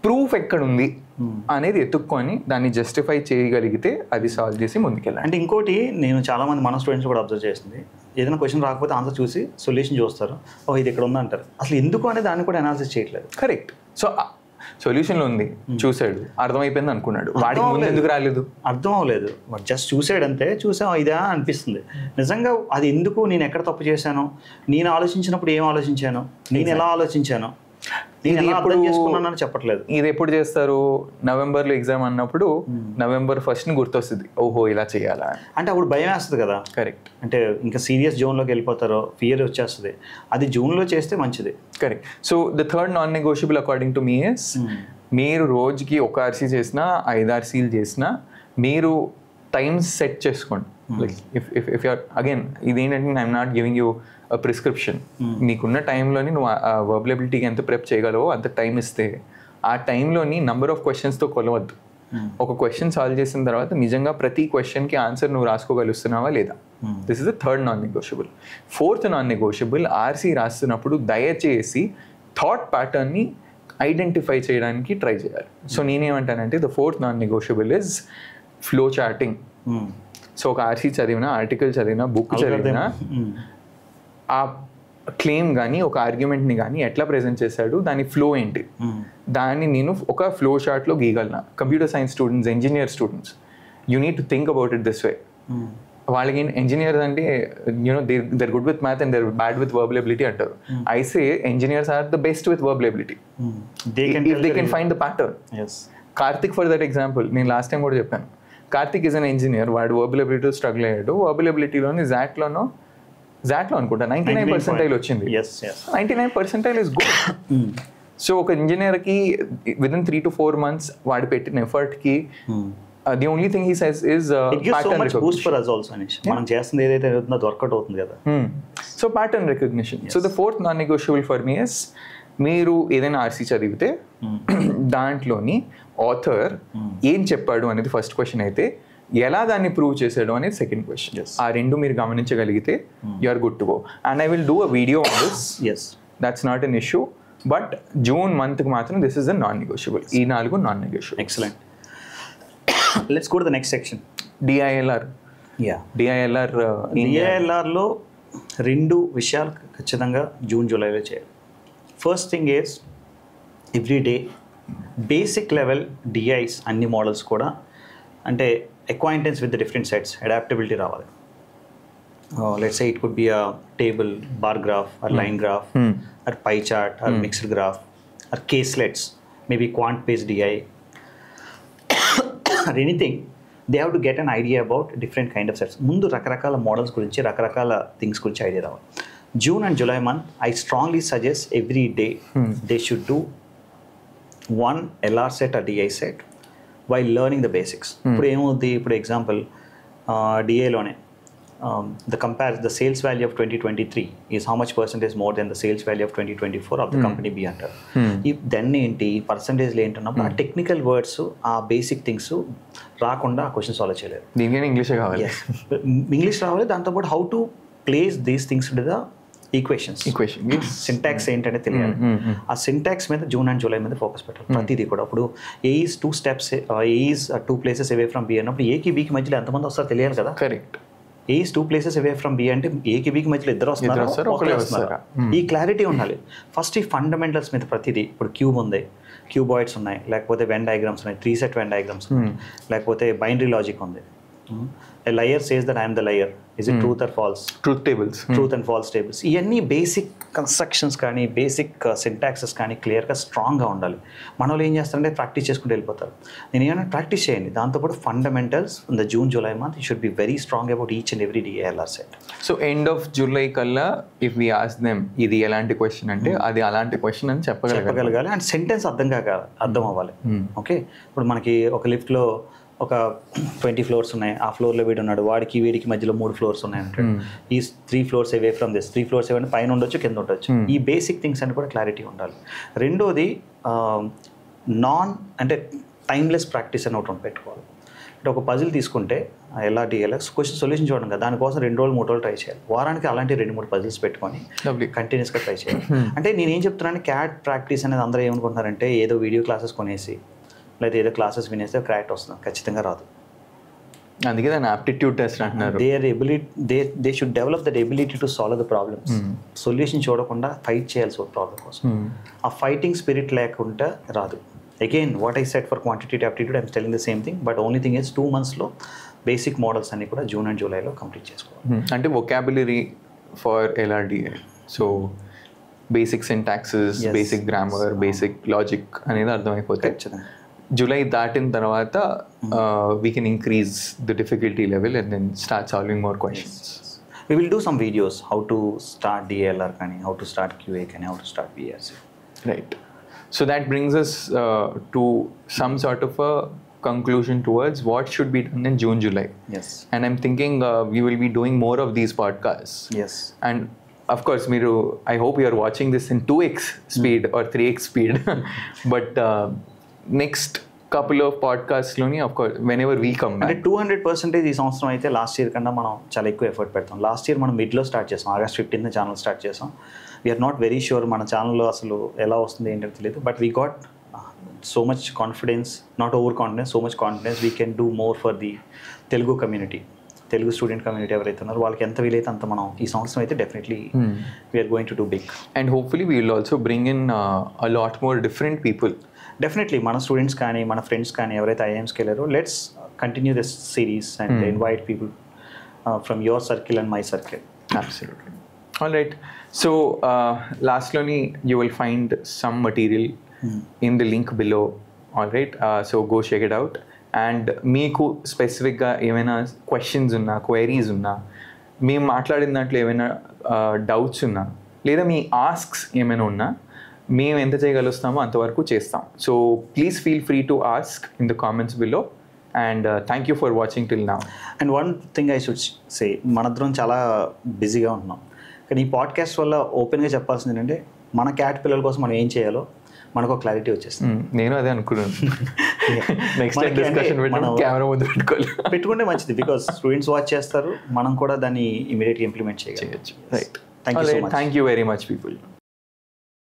proof ఎక్కడ ఉంది అనేది ఎత్తుక్కొని దాన్ని జస్టిఫై చేయగలిగితే అది సాల్వ్ చేసి ముందుకెళ్ళాలి. అంటే ఇంకోటి నేను చాలా మంది మన స్టూడెంట్స్ కూడా అబ్జర్వ్ చేస్తుంది, ఏదైనా క్వశ్చన్ రాకపోతే ఆన్సర్ చూసి సొల్యూషన్ చూస్తారు, ఓ ఇది ఇక్కడ ఉందా అంటారు. అసలు ఎందుకు అనేది దాన్ని కూడా అనాలిసిస్ చేయట్లేదు. కరెక్ట్. సో సొల్యూషన్లో ఉంది, చూసాడు, అర్థమైపోయింది అనుకున్నాడు, వాడికి ముందు ఎందుకు రాలేదు? అర్థం అవ్వలేదు, వాడు జస్ట్ చూసాడు అంతే, చూసా ఇదా అనిపిస్తుంది. నిజంగా అది ఎందుకు, నేను ఎక్కడ తప్పు చేశాను, నేను ఆలోచించినప్పుడు ఏం ఆలోచించాను, నేను ఎలా ఆలోచించాను, నేను ఎలా అర్థం చేసుకున్నానని చెప్పట్లేదు. ఇది ఎప్పుడు చేస్తారు? నవంబర్లో ఎగ్జామ్ అన్నప్పుడు November 1st గుర్తొస్తుంది, ఓహో ఇలా చేయాలా అంటే అప్పుడు భయం వేస్తుంది కదా. కరెక్ట్. అంటే ఇంకా సీరియస్ జోన్లోకి వెళ్ళిపోతారో, ఫియర్ వచ్చేస్తుంది. అది జూన్లో చేస్తే మంచిది. Correct. So the third non negotiable according to me is, మీరు రోజుకి 1 RC చేసినా 5 RCలు చేసినా మీరు టైమ్స్ సెట్ చేసుకోండి. లైక్ ఇఫ్ యూర్ అగైన్ ఇదేంటంటే I'm not giving you prescription. నీకున్న టైంలోని నువ్వు వర్బల్ ఎబిలిటీకి ఎంత ప్రెప్ చేయగలవో అంత టైం ఇస్తే ఆ టైంలోని నంబర్ ఆఫ్ క్వశ్చన్స్తో కొలవద్దు. ఒక క్వశ్చన్ సాల్వ్ చేసిన తర్వాత నిజంగా ప్రతి క్వశ్చన్కి ఆన్సర్ నువ్వు రాసుకోగలుగుతున్నావా లేదా. This is the third non negotiable. Fourth non negotiable, RC రాస్తున్నప్పుడు దయచేసి థాట్ ప్యాటర్న్ని ఐడెంటిఫై చేయడానికి ట్రై చేయాలి. సో నేనేమంటానంటే the fourth non negotiable is flow charting. So ఒక ఆర్సీ చదివినా, ఆర్టికల్ చదివినా, బుక్ చదివినా ఆ క్లెయిమ్ కానీ ఒక ఆర్గ్యుమెంట్ని కానీ ఎట్లా ప్రజెంట్ చేశాడు, దాని ఫ్లో ఏంటి, దాన్ని నేను ఒక ఫ్లో చార్ట్లో గీయగలను. Computer science students, engineer students, you need to think about it this way. వాళ్ళకి ఇంజనీర్స్ అంటే you know they're good with math and they're bad with verbal ability అంటారు. I say engineers are the best with verbal ability. If they can find the pattern. Yes. Karthik for that example నేను last time కూడా చెప్పాను. Karthik is an engineer, వాడు verbal ఎబిలిటీతో struggle అయ్యాడు. Verbal ఎబిలిటీలోని జాట్లో అనుకుంటా 99% వచ్చింది. 99% is good. So ఒక ఇంజనీర్కి within 3 to 4 months వాడు పెట్టిన ఎఫర్ట్కి the only thing he says is it gives so much boost for us also, Anish. మనం చేస్తుంది ఏదైతే అవుతుందో అది వర్కౌట్ అవుతుంది కదా. So pattern recognition. So the fourth non negotiable for me is, మీరు ఏదైనా ఆర్సీ చదివితే దాంట్లోని ఆథర్ ఏం చెప్పాడు అనేది ఫస్ట్ క్వశ్చన్ అయితే, ఎలా దాన్ని ప్రూవ్ చేశాడు అనేది సెకండ్ క్వశ్చన్. ఆ రెండు మీరు గమనించగలిగితే you are good to go. And I will do a video on this. That's not an issue. But June మంత్కి మాత్రం this is a non negotiable. ఈ 4 non negotiable. Excellent. Let's go to the next section. DILR. Yeah. DILR DILR లో రెండు విషయాలు ఖచ్చితంగా June జూలైలో చేయాలి. First thing is every day basic level DIs అన్ని మోడల్స్ కూడా అంటే acquaintance with the different sets, adaptability రావాలి. Let's say it could be a table, bar graph or line graph or pie chart or mixed graph or caselets, maybe quant based DI or anything. They have to get an idea about different kind of sets. ముందు రకరకాల models గురించి, రకరకాల things గురించి idea రావాలి. June and July month, I strongly suggest every day they should do one LR set or DI set while learning the basics. ఇప్పుడు ఏమవుద్ది, ఇప్పుడు example డిఐలోనే the sales value of 2023 is how much percentage more than the sales value of 2024 of the company B అంటారు. Then ఏంటి పర్సంటేజ్లు ఏంటన్నప్పుడు ఆ technical words, ఆ basic things రాకుండా ఆ question solve చేయలేరు. దీనికైనా ఇంగ్లీషే కావాలి. ఇంగ్లీష్ రావాలి. దాంతోపాటు how to place these things to the equations, syntax ఏంటంటే తెలియాలి. ఆ సింటాక్స్ మీద జూన్ అండ్ జూలై మీద ఫోకస్ పెట్టాలి ప్రతిదీ కూడా. ఇప్పుడు A is 2 steps, A is 2 places away from B అన్నప్పుడు ఏకి బీకి మధ్యలో ఎంతమంది వస్తారో తెలియాలి కదా. Correct. A is 2 places away from B అంటే ఏకి బీకి మధ్యలో ఇద్దరు వస్తున్నారు. ఈ క్లారిటీ ఉండాలి ఫస్ట్. ఈ ఫండమెంటల్స్ మీద ప్రతిదీ. ఇప్పుడు క్యూబ్ ఉంది, క్యూబాయిడ్స్ ఉన్నాయి, లేకపోతే వెన్ డయాగ్రామ్స్ ఉన్నాయి, 3 set వెన్ డయాగ్రామ్స్ ఉన్నాయి, లేకపోతే బైనరీ లాజిక్ ఉంది. A liar says that I am the liar. Is it truth or false? Truth tables. Truth and false tables. ఇవన్నీ బేసిక్ కన్స్ట్రక్షన్స్ కానీ బేసిక్ సింటాక్సెస్ కానీ క్లియర్గా స్ట్రాంగ్గా ఉండాలి. మన వాళ్ళు ఏం చేస్తారంటే ప్రాక్టీస్ చేసుకుంటూ వెళ్ళిపోతారు. నేను ఏమైనా ప్రాక్టీస్ చేయండి. దాంతోపాటు fundamentals in the June July month you should be very strong about each and every DILR set. So end of July కల్లా ఇఫ్ వి ఆస్క్ దెమ్ ఇది ఎలాంటి క్వశ్చన్ అంటే అది అలాంటి క్వశ్చన్ అని చెప్పగలగాలి. అండ్ సెంటెన్స్ అర్థం అవ్వాలి. ఓకే, ఇప్పుడు మనకి ఒక లిఫ్ట్లో ఒక 20 floors ఉన్నాయి, ఆ ఫ్లోర్లో వీడు ఉన్నాడు, వీడికి మధ్యలో 3 floors ఉన్నాయి అంటే ఈ 3 floors away from this, 3 floors అవే పైన ఉండొచ్చు కింద ఉండొచ్చు. ఈ బేసిక్ థింగ్స్ అని కూడా క్లారిటీ ఉండాలి. రెండోది అంటే టైమ్లెస్ ప్రాక్టీస్ అని ఒకటి పెట్టుకోవాలి. అంటే ఒక పజిల్ తీసుకుంటే ఎలా క్వశ్చన్ సొల్యూషన్ చూడడం కదా, దానికోసం 2 రోజులు 3 రోజులు ట్రై చేయాలి. వారానికి అలాంటి 2-3 పజిల్స్ పెట్టుకొని కంటిన్యూస్గా ట్రై చేయాలి. అంటే నేనేం చెప్తున్నాను, క్యాట్ ప్రాక్టీస్ అనేది అందరూ ఏమనుకుంటున్నారంటే ఏదో వీడియో క్లాసెస్ కొనేసి లేదా ఏదో క్లాసెస్ వినేస్తే క్రాక్ వస్తుంది. ఖచ్చితంగా రాదు. అందుకే దాన్ని ఆప్టిట్యూడ్ టెస్ట్ అంటున్నారు. They should develop that ability to solve the problems. Solution చూడకుండా ఫైట్ చేయాల్సి ఒక ప్రాబ్లం కోసం. ఆ ఫైటింగ్ స్పిరిట్ లేకుండా రాదు. Again what I set for quantitative aptitude I'm telling the same thing, but only thing is 2 monthsలో basic models అన్ని కూడా జూన్ అండ్ జూలైలో కంప్లీట్ చేసుకోవాలి. అంటే vocabulary for LRDA, so basic syntaxes, basic grammar, basic logic అనేది అర్థమైపోతాయి. July దాటిన తర్వాత we can increase the difficulty level and then start solving more questions. We will do some videos how to start DLR kani, how to start QA kani, how to start BRC. Right. So that brings us to some sort of a conclusion towards what should be done in June, July. Yes. And I'm thinking we will be doing more of these podcasts. Yes. And of course, I hope you are watching this in 2x speed or 3x speed. But next couple of పాడ్కాస్ట్లోని of course whenever we come అంటే 200% ఈ సంవత్సరం అయితే last year కన్నా మనం చాలా ఎక్కువ effort పెడతాం. లాస్ట్ ఇయర్ మనం మిడ్లో స్టార్ట్ చేసాం, August 15th ఛానల్ స్టార్ట్ చేసాం. వీఆర్ నాట్ వెరీ షూర్ మన ఛానల్లో అసలు ఎలా వస్తుంది ఏంటో తెలియదు, but we got so much confidence, not over confidence, so much confidence we can do more for the Telugu community, Telugu student community ఎవరైతే ఉన్నారో వాళ్ళకి ఎంత వీలైతే అంత మనం ఈ సంవత్సరం అయితే definitely we're going to do big. And hopefully we will also bring in a lot more different people. Definitely మన స్టూడెంట్స్ కానీ మన ఫ్రెండ్స్ కానీ ఎవరైతే ఐఐఎమ్స్కి వెళ్ళారో let's continue this series and invite people from your circle and my circle. Absolutely. All right. So లాస్ట్లోని you will find some material in the link below. All right. So go check it out. And మీకు స్పెసిఫిక్గా ఏమైనా questions ఉన్నా, queries ఉన్నా, మేము మాట్లాడిన దాంట్లో ఏమైనా డౌట్స్ ఉన్నా, లేదా మీ ఆస్క్స్ ఏమైనా ఉన్నా మేము ఎంత చేయగలుగుతామో అంతవరకు చేస్తాం. So please feel free to ask in the comments below. And thank you for watching till now. And one thing I should say, మనందరం చాలా బిజీగా ఉంటున్నాం, కానీ ఈ పాడ్కాస్ట్ వల్ల ఓపెన్గా చెప్పాల్సింది ఏంటంటే మన క్యాట్ పిల్లల కోసం మనం ఏం చేయాలో మనకు క్లారిటీ వచ్చేస్తుంది. నేను అదే అనుకున్నాను. నెక్స్ట్ డిస్కషన్ కెమెరా ముందు పెట్టుకుంటే మంచిది, బికాస్ స్టూడెంట్స్ వాచ్ చేస్తారు, మనం కూడా దాన్ని ఇమీడియట్గా ఇంప్లిమెంట్ చేయొచ్చు. Right. Thank you very much people.